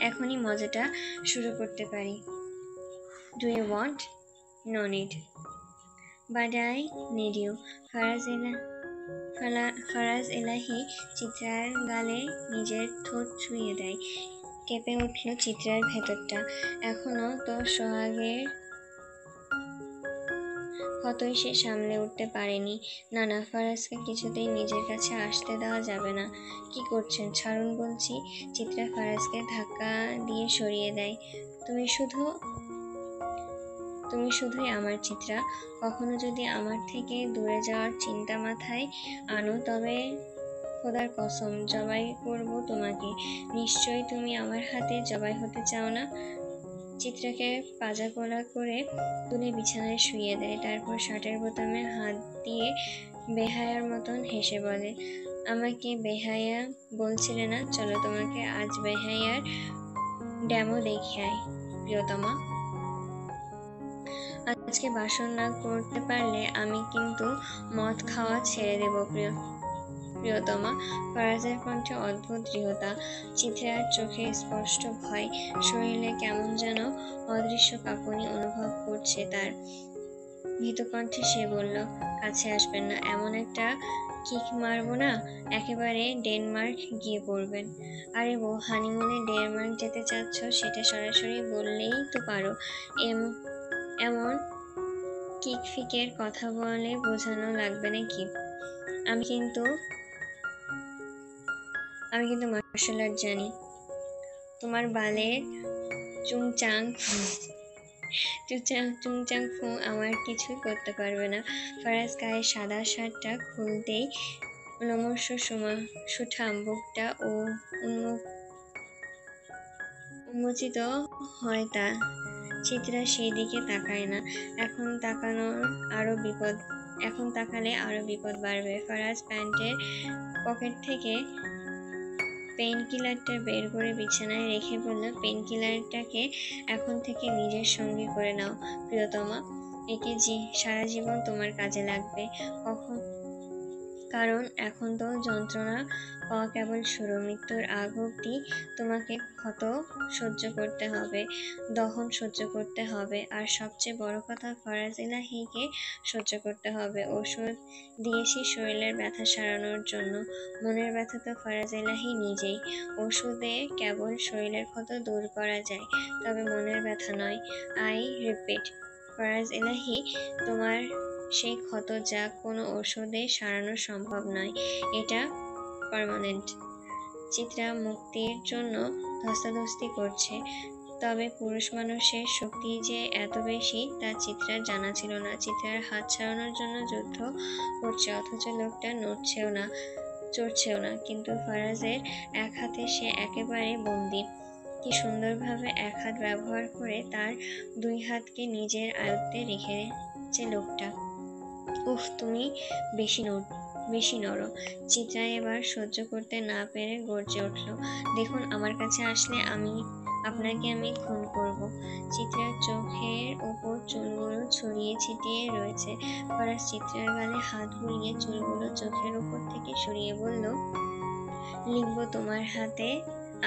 এখনই মজাটা শুরু করতে পারি। Do you want? No need, but I need you. Faraz Elahi চিত্রার গালে নিজের ঠোঁট ছুঁয়ে দেয়। কেঁপে উঠল চিত্রার ভেতরটা। এখনো তো সোহাগের কতই সে সামলে উঠতে পারেনি। না, ফারাজকে কিছুতেই নিজের কাছে আসতে দেওয়া যাবে না। কি করছেন? ছাড়ুন বলছি। চিত্রা ফারাজকে ধাক্কা দিয়ে সরিয়ে দেয়। তুমি শুধুই আমার চিত্রা। কখনো যদি আমার থেকে দূরে যাওয়ার চিন্তা মাথায় আনো, তবে খোদার কসম জবাই করব তোমাকে। নিশ্চয়ই তুমি আমার হাতে জবাই হতে চাও না। চিত্রাকে পাজাকোলা করে তুলে বিছানায় শুইয়ে দেয়। তারপর শার্টের বোতামে হাত দিয়ে বেহায়ার মতন হেসে বলে, আমাকে বেহায়া বলছিলে না? চলো তোমাকে আজ বেহায়ার ড্যামো দেখাই প্রিয়তমা। আজকে বাসন না করতে পারলে আমি কিন্তু মদ খাওয়া ছেড়ে দেব প্রিয়তমা। ফারাজের কণ্ঠে অদ্ভুত দৃঢ়তা, চিত্রার চোখে স্পষ্ট ভয়। শরীরে কেমন যেন অদৃশ্য কাঁপুনি অনুভব করছে তার। ভীতু কণ্ঠে সে বলল, কাছে আসবেন না। এমন একটা কিক মারবো না, একেবারে ডেনমার্ক গিয়ে পড়বেন। আরে বউ, হানিমুনে ডেনমার্ক যেতে চাচ্ছ, সেটা সরাসরি বললেই তো পারো। এমন কিকফিকের কথা বলে বোঝানো লাগবে নাকি? আমি কিন্তু মার্শাল আর্ট জানি। তোমার বালের চুংচাং ফু আমার কিছুই করতে পারবে না। ফারাজ গায়ে সাদা শার্টটা খুলতেই লোমশ সুঠাম বুকটা ও উন্মোচিত হয় তার। চিত্রা সেই দিকে তাকায় না। এখন তাকালে আরো বিপদ বাড়বে। ফারাজ প্যান্টের পকেট থেকে পেইনকিলারটা বের করে বিছানায় রেখে বলল, পেইনকিলারটাকে এখন থেকে নিজের সঙ্গী করে নাও প্রিয়তমা। একে সারা জীবন তোমার কাজে লাগবে। কারণ এখন তো যন্ত্রণা পাওয়া কেবল শুরু। মৃত্যুর আগ অব্দি তোমাকে ক্ষত সহ্য করতে হবে, দহন সহ্য করতে হবে, আর সবচেয়ে বড় কথা ফরাজ এলাহিকে সহ্য করতে হবে। ওষুধ দিয়েছি শরীরের ব্যথা সারানোর জন্য, মনের ব্যথা তো ফরাজ এলাহি নিজেই। ওষুধে কেবল শরীরের ক্ষত দূর করা যায়, তবে মনের ব্যথা নয়। আই রিপিট, ফরাজ এলাহি, তোমার সেই ক্ষত যা কোনো ওষুধে সারানো সম্ভব নয়, এটা পার্মানেন্ট। চিত্রা মুক্তির জন্য ধস্তাধস্তি করছে, তবে পুরুষ মানুষের শক্তি যে এত বেশি তা চিত্রার জানা ছিল না। চিত্রার হাত ছাড়ানোর জন্য যুদ্ধ করছে, অথচ লোকটা নড়ছেও না, চড়ছেও না। কিন্তু ফরাজের এক হাতে সে একেবারে বন্দী। কি সুন্দরভাবে এক হাত ব্যবহার করে তার দুই হাতকে নিজের আয়ত্তে রেখেছে লোকটা। উফ, তুমি বেশি নরো। চিত্রা এবার সহ্য করতে না পেরে গর্জে উঠল, দেখুন, আমার কাছে আসলে আপনাকে আমি খুন করব। চিত্রার চোখের ওপর চুলগুলো ছড়িয়ে ছিটিয়ে রয়েছে। ফরাজ চিত্রার গালে হাত বুলিয়ে চুলগুলো চোখের ওপর থেকে সরিয়ে বলল, লিখব তোমার হাতে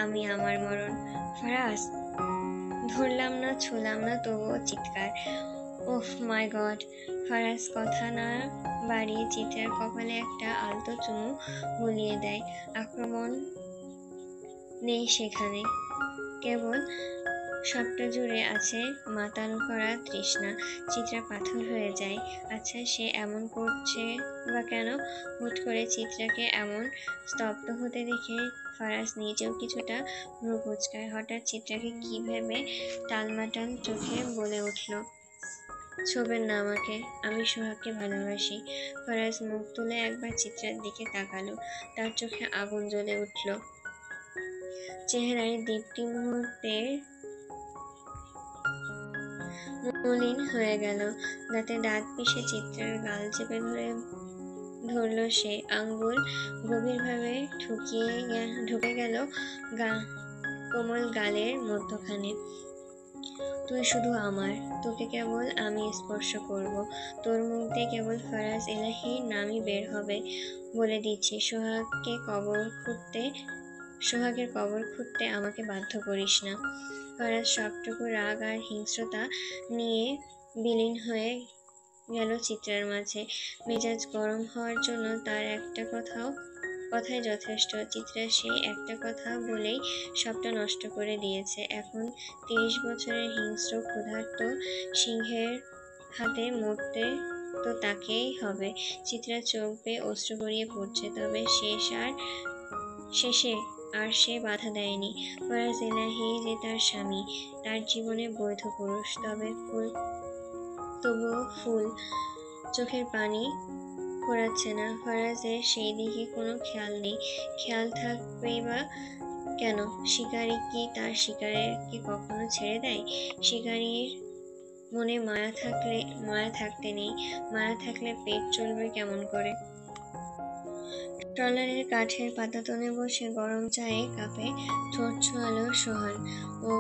আমি আমার মরণ। ফরাজ! ধরলাম না, ছুঁলাম না, তবুও চিৎকার। ওহ মাই গড! ফরাজ কথা না বাড়িয়ে চিত্রার কপালে একটা আলতো চুমু বুলিয়ে দেয়। আক্রমণ নেই সেখানে, কেবল সবটা জুড়ে আছে মাতাল করা তৃষ্ণা। চিত্রা পাথর হয়ে যায়। আচ্ছা, সে এমন করছে বা কেন? হুট করে চিত্রাকে এমন স্তব্ধ হতে দেখে ফরাজ নিজেও কিছুটা ভ্রু কুঁচকায়। হঠাৎ চিত্রাকে কি ভেবে টালমাটাল চোখে বলে উঠল, ছোবেন না আমাকে, আমি সোহাগকে ভালোবাসি। ফরাজ মুখ তুলে একবার চিত্রার দিকে তাকালো, তার চোখে আগুন জ্বলে উঠল। চেহারায় দীপ্তি মুহূর্তে মলিন হয়ে গেল। দাঁতে দাঁত পিষে চিত্রার গাল চেপে ধরল সে। আঙ্গুল গভীরভাবে ঢুকে গেল কোমল গালের মধ্যখানে। তুই শুধু আমার, তোকে কেবল আমি স্পর্শ করব, তোর মুখ দিয়ে কেবল ফরাজ এলাহির নামই বের হবে। বলে দিচ্ছি, সোহাগের কবর খুঁড়তে আমাকে বাধ্য করিস না। ফরাজ সবটুকু রাগ আর হিংস্রতা নিয়ে বিলীন হয়ে গেল চিত্রার মাঝে। মেজাজ গরম হওয়ার জন্য তার একটা কথাই যথেষ্ট। চিত্রা সেই একটা কথা বলেই সবটা নষ্ট করে দিয়েছে। এখন 30 বছরের হিংস্র ক্ষুধার্ত সিংহের হাতে মরতে তো তাকেই হবে। চিত্রা চোখ বেয়ে অশ্রু গড়িয়ে পড়ছে, তবে শেষে আর সে বাধা দেয়নি। ফরাজ এলাহি যে তার স্বামী, তার জীবনে বৈধ পুরুষ, তবুও ফুল চোখের পানি ঘোরাচ্ছে না। ফরাজের সেই দিকে কোনো খেয়াল নেই। খেয়াল থাকবেই বা কেন? শিকারী কি তার শিকারকে কখনো ছেড়ে দেয়? শিকারীর মনে মায়া থাকতে নেই। মায়া থাকলে পেট চলবে কেমন করে? ট্রলারের কাঠের পাতাতনে বসে গরম চায়ে কাপে ঠোঁট ছোঁয়ালো সোহান। ও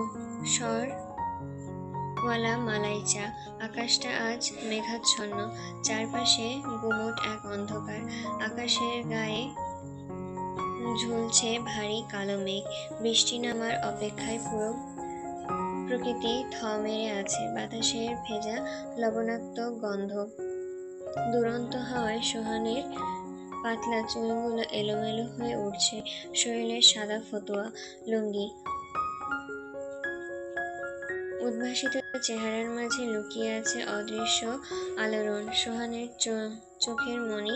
সরওয়ালা মালাই চা। আকাশটা আজ মেঘাচ্ছন্ন, চারপাশে গুমোট এক অন্ধকার। আকাশের গায়ে ঝুলছে ভারী কালো মেঘ। বৃষ্টি নামার অপেক্ষায় পুরো প্রকৃতি থ মেরে আছে। বাতাসের ভেজা লবণাক্ত গন্ধ। দুরন্ত হাওয়ায় সোহানের পাতলা চুলগুলো এলোমেলো হয়ে উঠছে। শরীরের সাদা ফতুয়া লুঙ্গি উদ্ভাসিত চেহারার মাঝে লুকিয়ে আছে অদৃশ্য আলোড়ন। সোহানের চোখের মণি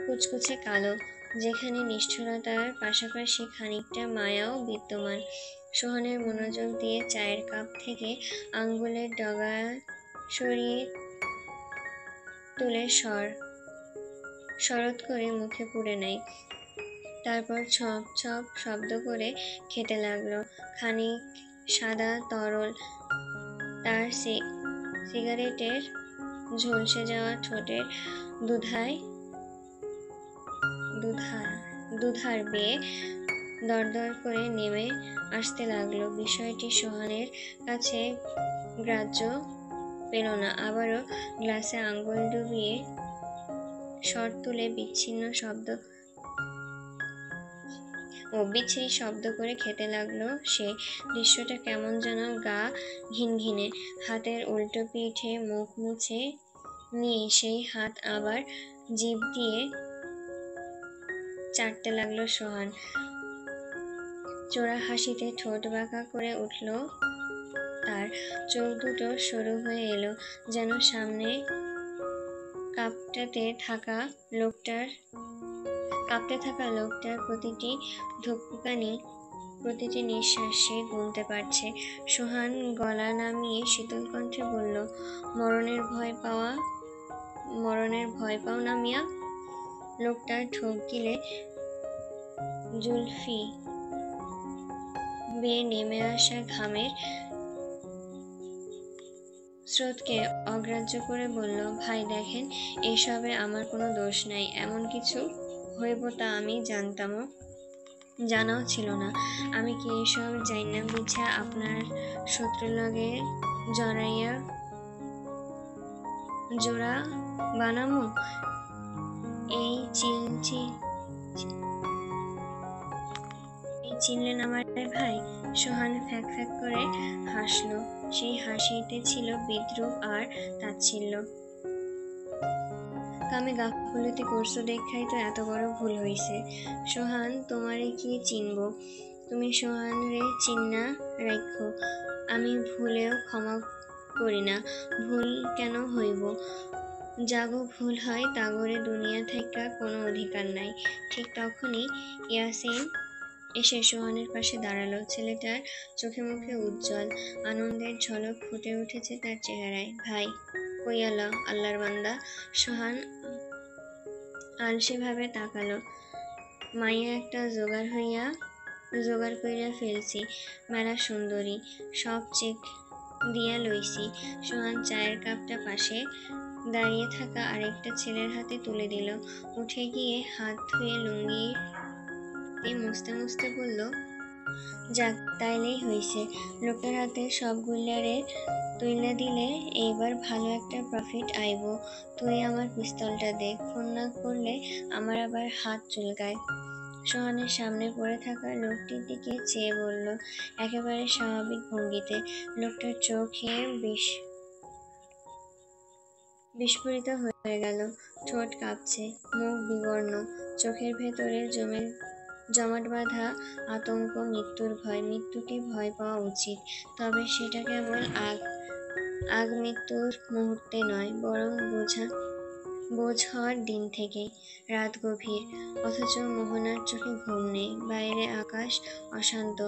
কুচকুচে কালো, যেখানে নিষ্ঠুরতার পাশাপাশি খানিকটা মায়াও বিদ্যমান। সোহানের মনোযোগ দিয়ে চায়ের কাপ থেকে আঙ্গুলের ডগা সরিয়ে তুলে শরৎ করে মুখে পুরে নেয়। তারপর ছপ ছপ শব্দ করে খেতে লাগলো। খানিক সাদা তরল তার সিগারেটের ঝলসে যাওয়া ঠোঁটের দুধার বেয়ে দরদর করে নেমে আসতে লাগলো। বিষয়টি সোহানের কাছে গ্রাহ্য পেল না। আবারও গ্লাসে আঙ্গুল ডুবিয়ে স্বর তুলে বিচ্ছিরি শব্দ করে খেতে লাগলো সে। দৃশ্যটা কেমন যেন গা ঘিনঘিনে। হাতের উল্টো পিঠে মুখ মুছে নিয়ে সেই হাত আবার জিভ দিয়ে চাটতে লাগলো সোহান। চোরা হাসিতে ঠোঁট বাঁকা করে উঠল তার। চোখ দুটো সরু হয়ে এলো, যেন সামনে কাঁপতে থাকা লোকটার প্রতিটি ধুকপুকানি, প্রতিটি নিঃশ্বাসে গুনতে পারছে। সোহান গলা নামিয়ে শীতল কণ্ঠে বলল, মরণের ভয় পাও না মিয়া? লোকটার ঢোক গিলে জুলফি বেয়ে নেমে আসা ঘামের স্রোতকে অগ্রাহ্য করে বলল, ভাই দেখেন, এসবে আমার কোনো দোষ নাই। এমন কিছু হইব তা আমি জানাও ছিল না। আমি কি এসব জাইনা বুঝা আপনার শত্রুর লগে জোড়া বানামু? চিনলেন আমার ভাই? সোহান ফ্যাক ফ্যাক করে হাসলো। সেই হাসিতে ছিল বিদ্রুপ আর তাচ্ছিল্য। কামে গাফলতি করছো দেখাই তো এত বড় ভুল হইছে। সোহান, তোমারে কি চিনব? তুমি সোহান রে চিন্না রাখো। আমি ভুলেও ক্ষমা করি না। ভুল কেন হইব? জাগো ভুল হয় তাগরে দুনিয়া থেকে কোনো অধিকার নাই। ঠিক তখনই ইয়াসিন এসে সোহানের পাশে দাঁড়ালো। ছেলেটার চোখে মুখে উজ্জ্বল আনন্দের ঝলক ফুটে উঠেছে তার চেহারায়। ভাই, কই আলা আল্লাহর বান্দা? সোহান আলসেভাবে তাকালো। মাইয়া একটা জোগাড় কইরা ফেলছি, মেলা সুন্দরী, সব চেক দিয়া লইছি। সোহান চায়ের কাপটা পাশে দাঁড়িয়ে থাকা আরেকটা ছেলের হাতে তুলে দিল। উঠে গিয়ে হাত ধুয়ে লুঙ্গি মুছতে মুছতে বলল, যাক তাইলেই হইছে। লোকের হাতে সব গুল্লারে তুইলা দিলে এইবার ভালো একটা প্রফিট আইব। তুই আমার পিস্তলটা দে, খুন না করলে আমার আবার হাত চুলকায়। সোহানের সামনে পড়ে থাকা লোকটির দিকে চেয়ে বলল একেবারে স্বাভাবিক ভঙ্গিতে। লোকটার চোখে বিস্ফোরিত হয়ে গেল। ঠোঁট কাঁপছে, মুখ বিবর্ণ, চোখের ভেতরে জমাট বাঁধা আতঙ্ক, মৃত্যুর ভয়। মৃত্যুকে ভয় পাওয়া উচিত, তবে সেটা কেবল আগ মৃত্যুর মুহূর্তে নয়, বরং বোঝ হওয়ার দিন থেকে। রাত গভীর, অথচ মোহনার চোখে ঘুম নেই। বাইরে আকাশ অশান্ত,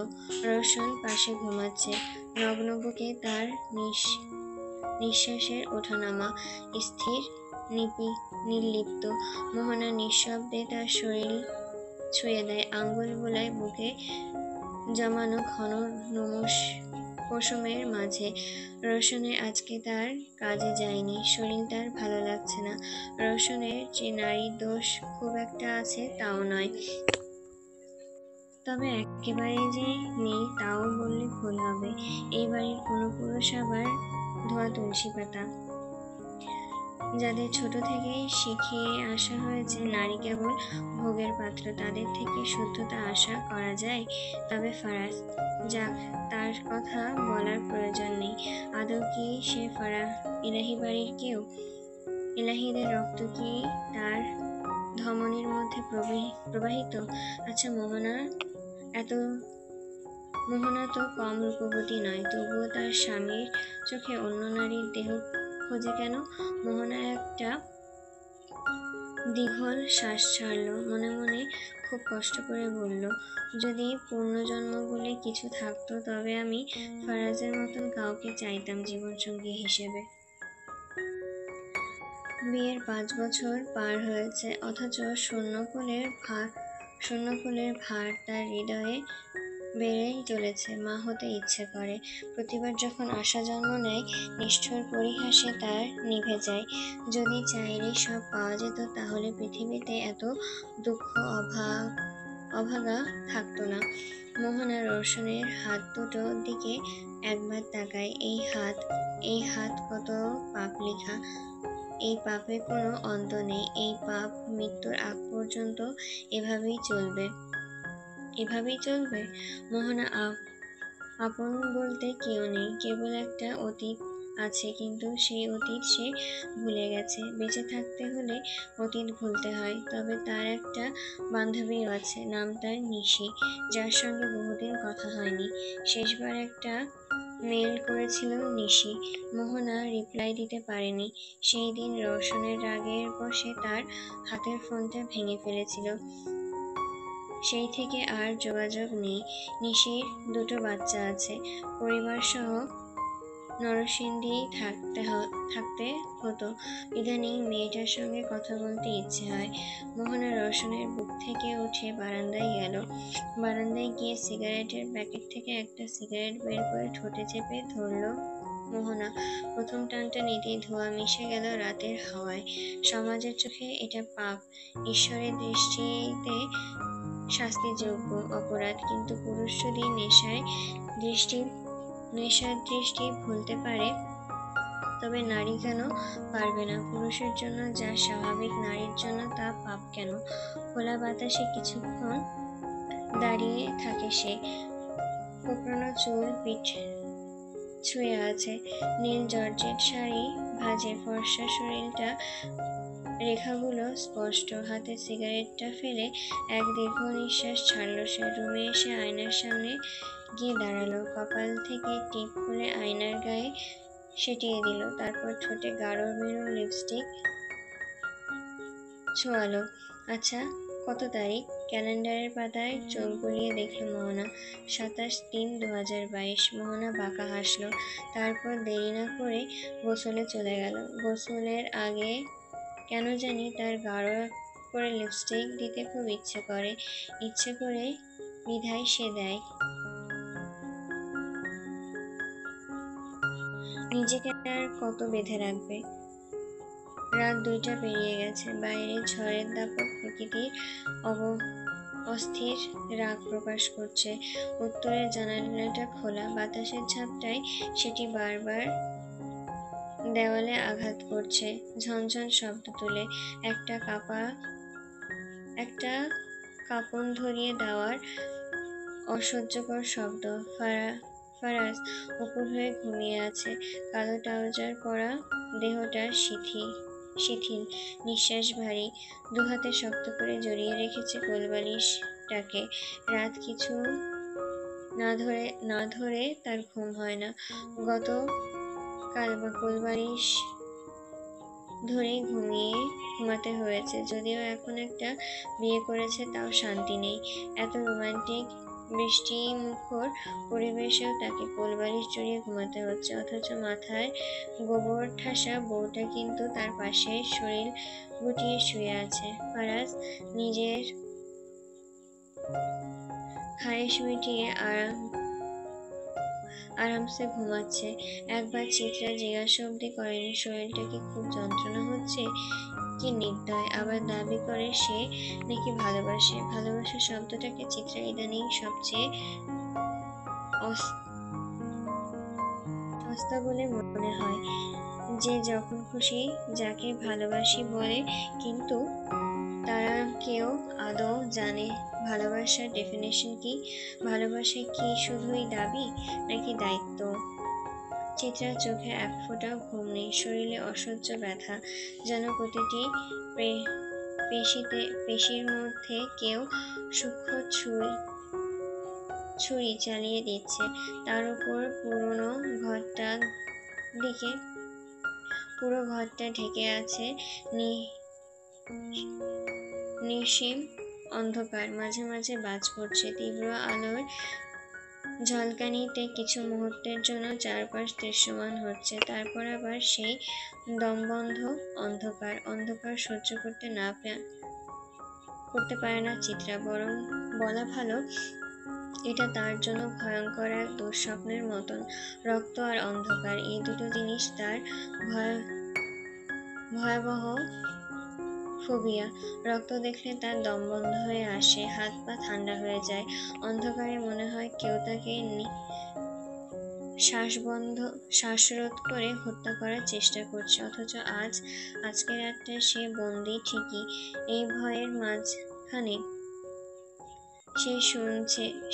রোশন পাশে ঘুমাচ্ছে। নগ্ন বুকে তার নিঃশ্বাসের ওঠানামা স্থির, নির্লিপ্ত। মোহনা নিঃশব্দে তার শরীর ছুঁয়ে দেয়, আঙ্গুল বুলায় বুকে জমানো ঘন পশমের মাঝে। রোশনের আজকে তার কাজে যায়নি, শরীর তার ভালো লাগছে না। রোশনের যে নারীর দোষ খুব একটা আছে তাও নয়, তবে একেবারে যে নেই তাও বললে ভুল হবে। এই বাড়ির কোনো পুরুষ আবার ধোয়া তুলসী পাতা। যাদের ছোট থেকেই শিখিয়ে আসা হয়েছে নারী কেবল ভোগের পাত্র, তাদের থেকে শুদ্ধতা আশা করা যায়? তবে ফারাজ, যাক, তার কথা বলার প্রয়োজন নেই। আদৌ কি সে ইলাহি বাড়ির কেউ? ইলাহিদের রক্ত কি তার ধমনীর মধ্যে প্রবাহিত? আচ্ছা, মোহনা তো কম রূপবতী নয়, তবুও তার স্বামীর চোখে অন্য নারীর দেহ খোঁজে কেন? মোহনা একটা দীঘল শ্বাস ছাড়ল, মনে মনে খুব কষ্ট করে বলল, যদি পূর্ণজন্ম বলে কিছু থাকতো তবে আমি ফারাজের মতন কাউকে চাইতাম জীবনসঙ্গী হিসেবে। বিয়ের 5 বছর পার হয়েছে, অথচ শূন্যকুলের ভার তার হৃদয়ে বেড়েই চলেছে। মা হতে ইচ্ছে করে। প্রতিবার যখন আশা জন্ম নেয়, নিষ্ঠুর পরিহাসে তার নিভে যায়। যদি চাইলে সব পাওয়া যেত, তাহলে পৃথিবীতে এত দুঃখ অভাগা থাকতো না। মোহনা রোশনের হাত দুটোর দিকে একবার তাকায়। এই হাত কত পাপ লিখা। এই পাপের কোনো অন্ত নেই। এই পাপ মৃত্যুর আগ পর্যন্ত এভাবেই চলবে। মোহনা আপন বলতে কেউ নেই, কেবল একটা অতীত আছে, কিন্তু সেই অতীত সে ভুলে গেছে। বেঁচে থাকতে হলে অতীত ভুলতে হয়। তবে তার একটা বান্ধবীও আছে, নাম তার নিশি, যার সঙ্গে বহুদিন কথা হয়নি। শেষবার একটা মেল করেছিল নিশি। মোহনা রিপ্লাই দিতে পারেনি। সেই দিন রওশনের রাগের বশে তার হাতের ফোনটা ভেঙে ফেলেছিল। সেই থেকে আর যোগাযোগ নেই। নিশির দুটো বাচ্চা আছে। পরিবার সহ নরসিংদী থাকতে হতো। ইদানিং মেয়েটার সঙ্গে কথা বলতে ইচ্ছে হয়। মোহনা রওশনের বুক থেকে উঠে বারান্দায় গেল। বারান্দায় গিয়ে সিগারেটের প্যাকেট থেকে একটা সিগারেট বের করে ঠোঁটে চেপে ধরল মোহনা। প্রথম টানটা নিতেই ধোঁয়া মিশে গেল রাতের হাওয়ায়। সমাজের চোখে এটা পাপ, ঈশ্বরের দৃষ্টিতে শাস্তিযোগ্য অপরাধ। কিন্তু পুরুষ যদি নেশার দৃষ্টি ভুলতে পারে, তবে নারী কেন পারবে না? পুরুষের জন্য যা স্বাভাবিক, নারীর জন্য তা পাপ কেন? খোলা বাতাসে কিছুক্ষণ দাঁড়িয়ে থাকে সে। কোঁকড়ানো চুল পিঠ ছুঁয়ে আছে, নীল জর্জেট শাড়ি ভাঁজে ফর্সা শরীরটা, রেখাগুলো স্পষ্ট। হাতে সিগারেটটা ফেলে এক দীর্ঘ নিঃশ্বাস ছাড়ল সে। রুমে এসে আয়নার সামনে গিয়ে দাঁড়ালো। কপাল থেকে টিপ খুলে আয়নার গায়ে সেটিয়ে দিল। তারপর ঠোঁটে গাঢ় মেরুন লিপস্টিক ছোঁয়ালো। আচ্ছা, কত তারিখ? ক্যালেন্ডারের পাতায় চোখ বুলিয়ে দেখল মোহনা। 27/3/2022। মোহনা বাঁকা হাসল। তারপর দেরি না করে গোসলে চলে গেল। গোসলের আগে কেন জানি তার গাঢ় করে লিপস্টিক দিতে খুব ইচ্ছে করে বিধায় সে দেয়। নিজেকে আর কত বেঁধে রাখবে? রাত 2টা পেরিয়ে গেছে। বাইরে ঝড়ের দাপট প্রকৃতির অস্থির রাগ প্রকাশ করছে। উত্তরের জানালাটা খোলা, বাতাসের ঝাপটায় সেটি বারবার দেওয়ালে আঘাত করছে, ঝনঝন শব্দ তুলে। একটা কাঁপন ধরিয়ে দেওয়ার অসহ্যকর শব্দ। ফারাজ উপুড় হয়ে ঘুমিয়ে আছে। কালো ট্রাউজার পরা দেহটা শিথিল, নিঃশ্বাস ভারী। দুহাতে শক্ত করে জড়িয়ে রেখেছে কোলবালিশটাকে। রাত কিছু না ধরে তার ঘুম হয় না। গত কাল কোলবালিশ ধরেই ঘুমাতে হয়েছে। যদিও এখন একটা বিয়ে করেছে, তাও শান্তি নেই। এত রোমান্টিক বৃষ্টিমুখর পরিবেশেও তাকে কোলবালিশ জড়িয়ে ঘুমাতে হচ্ছে। অথচ মাথায় গোবর ঠাসা বউটা কিন্তু তার পাশে শরীর গুটিয়ে শুয়ে আছে। ফারাজ নিজের খায়েশ মিটিয়ে আরামসে ঘুমাচ্ছে। একবার চিত্রা জিজ্ঞাসা অব্দি করেনি শরীরটা কি খুব যন্ত্রণা হচ্ছে। কি নির্দয়, আবার দাবি করে সে নাকি ভালোবাসে। ভালোবাসা শব্দটাকে চিত্রা ইদানিং সবচেয়ে সস্তা বলে মনে হয়। যে যখন খুশি যাকে ভালোবাসি বলে, কিন্তু তারা কেউ আদৌ জানে ভালোবাসার ডেফিনেশন কি? ভালোবাসা কি শুধুই দাবি, নাকি দায়িত্ব? চিত্রার চোখে এক ফোঁটাও ঘুম নেই। শরীরে অসহ্য ব্যথা, যেন প্রতিটি পেশির মধ্যে কেউ সূক্ষ্ম ছুরি চালিয়ে দিচ্ছে। তার উপর পুরো ঘরটা ঢেকে আছে নিঃসীম অন্ধকার। মাঝে মাঝে বাজ পড়ছে। তীব্র আলোর ঝলকানিতে কিছু মুহূর্তের জন্য চারপাশ দৃশ্যমান হচ্ছে। তারপর আবার সেই দমবন্ধ অন্ধকার সহ্য করতে পারে না চিত্রা। বরং বলা ভালো, এটা তার জন্য ভয়ঙ্কর এক দুঃস্বপ্নের মতন। রক্ত আর অন্ধকার, এই দুটো জিনিস তার ভয়াবহ ফোবিয়া। রক্ত দেখলে তার দম বন্ধ হয়ে আসে, হাত পা ঠান্ডা হয়ে যায়। অন্ধকারে মনে হয় কেউ তাকে শ্বাসরোধ করে হত্যা করার চেষ্টা করছে, অথচ আজকের রাতটায় সে বন্দী ঠিকই। এই ভয়ের মাঝখানে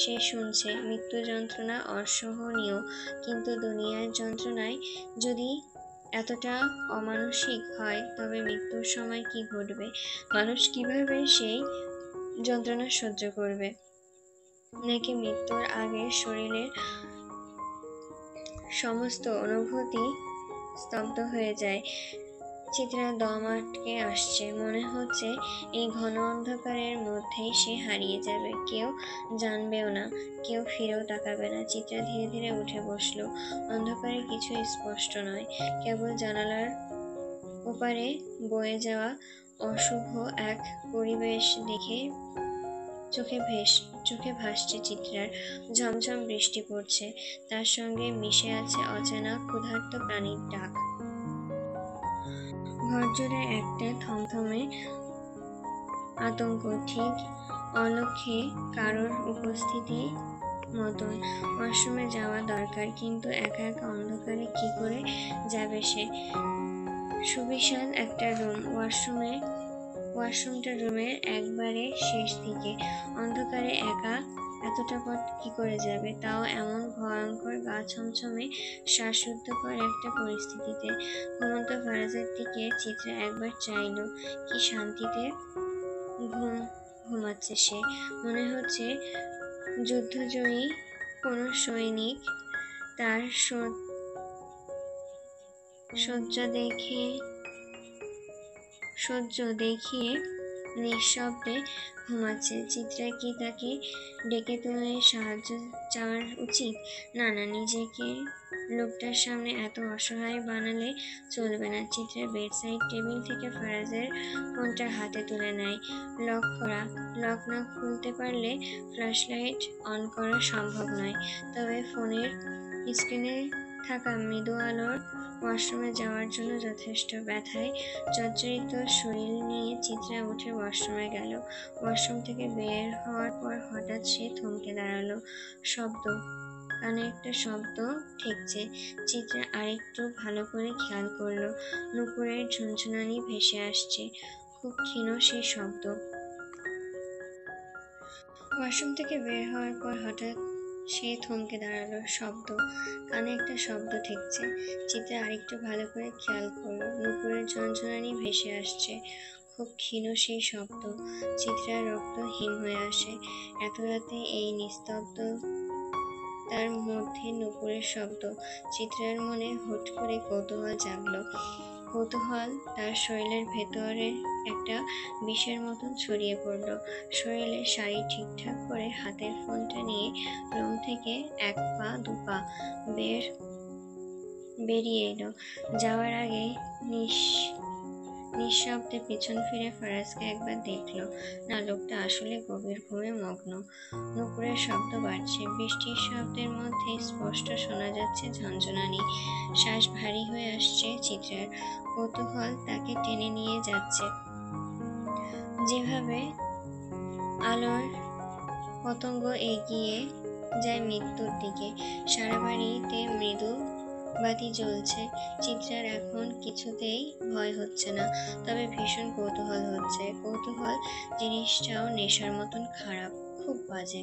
সে শুনছে মৃত্যু যন্ত্রণা অসহনীয়, কিন্তু দুনিয়ার যন্ত্রণায় যদি এতটা অমানুষিক হয়, তবে মৃত্যুর সময় কি ঘটবে? মানুষ কিভাবে সেই যন্ত্রণা সহ্য করবে? নাকি মৃত্যুর আগে শরীরের সমস্ত অনুভূতি স্তব্ধ হয়ে যায়? চিত্রার দম আটকে আসছে, মনে হচ্ছে এই ঘন অন্ধকারের মধ্যেই সে হারিয়ে যাবে। কেউ জানবেও না, কেউ ফিরেও তাকাবে না। চিত্রা ধীরে ধীরে উঠে বসলো। অন্ধকারে কিছু স্পষ্ট নয়, কেবল জানালার ওপারে বয়ে যাওয়া অশুভ এক পরিবেশ দেখে চোখে ভাসছে চিত্রার। ঝমঝম বৃষ্টি পড়ছে, তার সঙ্গে মিশে আছে অচেনা ক্ষুধার্ত প্রাণীর ডাক। ঘরজুড়ে একটা থমথমে আতঙ্ক, ঠিক অলক্ষ্যে কারোর উপস্থিতি মতন। ওয়াশরুমে যাওয়া দরকার, কিন্তু একা একা অন্ধকারে কি করে যাবে সে? সুবিশাল একটা রুম, ওয়াশরুমটা রুমের একবারে শেষ দিকে। অন্ধকারে একা এতটা পথ কি করে যাবে, তাও এমন ভয়ঙ্কর গা ছমছমে শ্বাসরুদ্ধকর একটা পরিস্থিতিতে? ঘুমন্ত ফারাজের দিকে চিত্রা একবার চাইল। কি শান্তিতে ঘুমাচ্ছে সে, মনে হচ্ছে যুদ্ধজয়ী কোনো সৈনিক। তার সহ্য দেখিয়ে নিঃশব্দে ঘুমাচ্ছে। চিত্রা কি তাকে ডেকে তুলে সাহায্য চাওয়ার উচিত? না, নিজেকে লোকটার সামনে এত অসহায় বানালে চলবে না। চিত্রা বেডসাইড টেবিল থেকে ফারাজের ফোনটা হাতে তুলে নেয়। লক না খুলতে পারলে ফ্ল্যাশলাইট অন করা সম্ভব নয়, তবে ফোনের স্ক্রিনে থাকা মৃদু আলোর ওয়াশরুমে যাওয়ার জন্য যথেষ্ট। ব্যথায় জর্জরিত শরীর নিয়ে চিত্রা উঠে ওয়াশরুমে গেল। ওয়াশরুম থেকে বের হওয়ার পর হঠাৎ সে থমকে দাঁড়ালো। কানে একটা শব্দ ঠেকছে। চিত্রা আরেকটু ভালো করে খেয়াল করলো। নুপুরের ঝুনঝুনানি ভেসে আসছে, খুব ক্ষীণ সেই শব্দ। ওয়াশরুম থেকে বের হওয়ার পর হঠাৎ সে থমকে দাঁড়ালো। কানে একটা শব্দ ঠেকছে। চিত্রা আরেকটু ভালো করে খেয়াল করলো। নুপুরের ঝনঝনানি ভেসে আসছে, খুব ক্ষীণ সেই শব্দ। চিত্রার রক্ত হিম হয়ে আসে। এত রাতে এই নিস্তব্ধতার মধ্যে নুপুরের শব্দ। চিত্রার মনে হুট করে কৌতূহল জাগলো। কৌতূহল তার শরীরের ভেতরে একটা বিষের মতন ছড়িয়ে পড়ল। শরীরের শাড়ি ঠিকঠাক করে হাতের ফোনটা নিয়ে রুম থেকে এক পা দু পা বেরিয়ে এলো। যাওয়ার আগে নিঃশব্দে পেছন ফিরে ফারাজকে একবার দেখলো। না, লোকটা আসলে গভীর ঘুমে মগ্ন। নুপুরের শব্দ বাড়ছে, বৃষ্টির শব্দের মধ্যে স্পষ্ট শোনা যাচ্ছে ঝনঝনানি। শ্বাস ভারী হয়ে আসছে চিত্রার। কৌতূহল তাকে টেনে নিয়ে যাচ্ছে যেভাবে আলোর পতঙ্গ এগিয়ে যায় মৃত্যুর দিকে। সারা বাড়িতে মৃদু বাতি জ্বলছে। চিত্রার এখন কিছুতেই ভয় হচ্ছে না, তবে ভীষণ কৌতূহল হচ্ছে। কৌতূহল জিনিসটাও নেশার মতন খারাপ, খুব বাজে।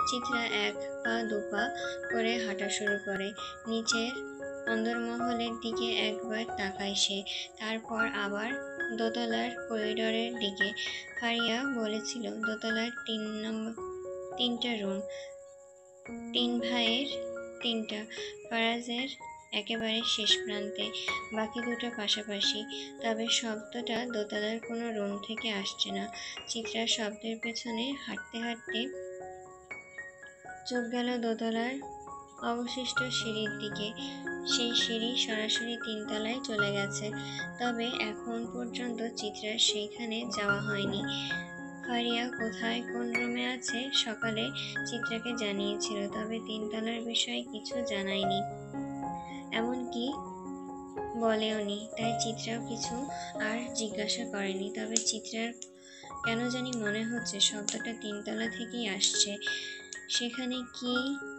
চিত্রা এক পা দু পা করে হাঁটা শুরু করে। নিচের অন্দরমহলের দিকে একবার তাকায় সে, তারপর আবার দোতলার করিডোরের দিকে। ফারিয়া বলেছিল দোতলার 3টা রুম, 3 ভাইয়ের 3টা। ফারাজের একেবারে শেষ প্রান্তে, বাকি দুটো পাশাপাশি। তবে শব্দটা দোতলার কোনো রুম থেকে আসছে না। চিত্রার শব্দের পেছনে হাঁটতে হাঁটতে চোখ গেল দোতলার অবশিষ্ট সিঁড়ির দিকে। সেই সিঁড়ি সরাসরি 3 তলায় চলে গেছে, তবে এখন পর্যন্ত চিত্রার সেইখানে যাওয়া হয়নি। ফারিয়া কোথায় কোন রুমে আছে সকালে চিত্রাকে জানিয়েছিল, তবে 3 তলার বিষয়ে কিছু জানায়নি, এমনকি বলেওনি। তাই চিত্রাও কিছু আর জিজ্ঞাসা করেনি। তবে চিত্রার কেন জানি মনে হচ্ছে শব্দটা 3 তলা থেকেই আসছে। সেখানে কি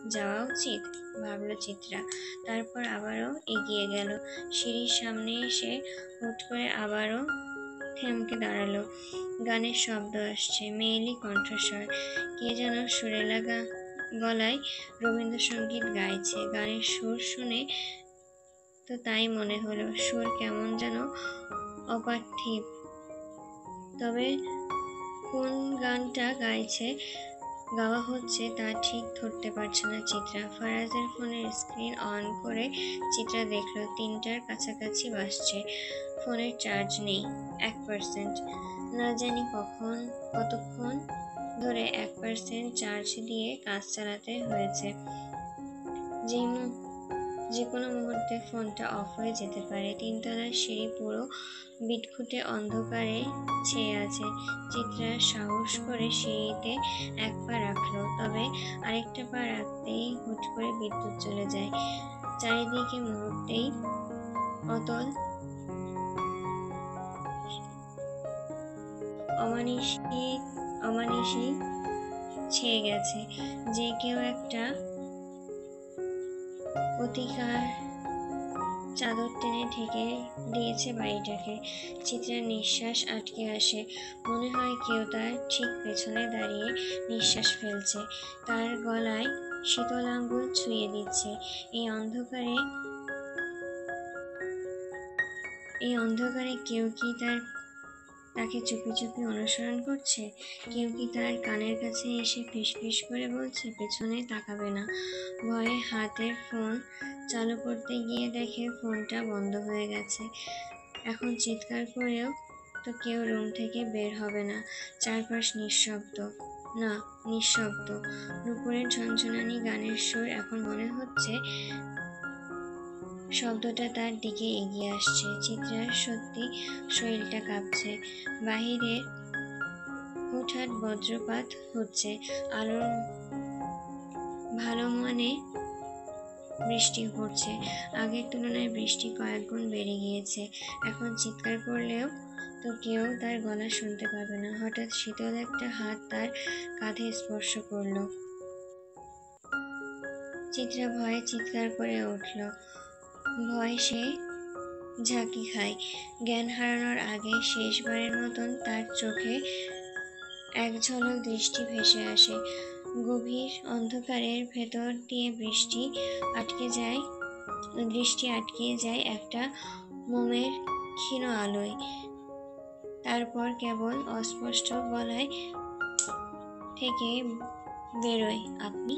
যাওয়া উচিত, ভাবলো চিত্রা। তারপর আবারও এগিয়ে গেল। সিঁড়ির সামনে এসে হুট করে আবারও থমকে দাঁড়ালো। গানের শব্দ আসছে, মেয়েলি কণ্ঠস্বর। কে যেন সুরেলা গলায় রবীন্দ্রসঙ্গীত গাইছে। গানের সুর শুনে তো তাই মনে হলো, সুর কেমন যেন অপার্থিব। তবে কোন গানটা গাওয়া হচ্ছে তা ঠিক ধরতে পারছে না চিত্রা। ফারাজের ফোনের স্ক্রিন অন করে চিত্রা দেখলো 3টার কাছাকাছি বাজছে। ফোনের চার্জ নেই, 1%। না জানি কতক্ষণ ধরে 1% চার্জ দিয়ে কাজ চালাতে হয়েছে। যে কোনো মুহূর্তে ফোনটা অফ হয়ে যেতে পারে। 3তলার সিঁড়ি পুরো বিটখুটে অন্ধকারে ছেয়ে আছে। চিত্রা সাহস করে সিঁড়িতে এক পা রাখলো, তবে আরেকটা পা রাখতেই হুট করে বিদ্যুৎ চলে যায়। চারিদিকে মুহূর্তেই অমানিশি ছেয়ে গেছে। যে কেউ একটা অতিকার চাদর টেনে ঢেকে দিয়েছে বাড়িটাকে। চিত্রার নিঃশ্বাস আটকে আসে। মনে হয় কেউ তার ঠিক পেছনে দাঁড়িয়ে নিঃশ্বাস ফেলছে, তার গলায় শীতল আঙ্গুল ছুঁয়ে দিচ্ছে। এই অন্ধকারে কেউ কি তাকে চুপি চুপি অনুসরণ করছে? কেউ কি তার কানের কাছে এসে ফিসফিস করে বলছে, পেছনে তাকাবে না? ভয়ে হাতের ফোন চালু করতে গিয়ে দেখে ফোনটা বন্ধ হয়ে গেছে। এখন চিৎকার করেও তো কেউ রুম থেকে বের হবে না। চারপাশ নিঃশব্দ। নুপুরের ঝনঝনানি গানের সুর। এখন মনে হচ্ছে শব্দটা তার দিকে এগিয়ে আসছে। চিত্রার সত্যি শরীরটা কাঁপছে। বাহিরে হুটহাট বজ্রপাত হচ্ছে। আলোর ভালো মানে বৃষ্টি পড়ছে। আগের তুলনায় বৃষ্টি কয়েক গুণ বেড়ে গিয়েছে। এখন চিৎকার করলেও তো কেউ তার গলা শুনতে পাবে না। হঠাৎ শীতল একটা হাত তার কাঁধে স্পর্শ করলো। চিত্রা ভয়ে চিৎকার করে উঠল। সে ঝাঁকি খায়। জ্ঞান হারানোর আগে শেষবারের মতন তার চোখে এক ঝলক দৃষ্টি ভেসে আসে। গভীর অন্ধকারের ভেতর দিয়ে দৃষ্টি আটকে যায় একটা মোমের ক্ষীণ আলোয়। তারপর কেবল অস্পষ্ট গলায় থেকে বেরোয়, আপনি?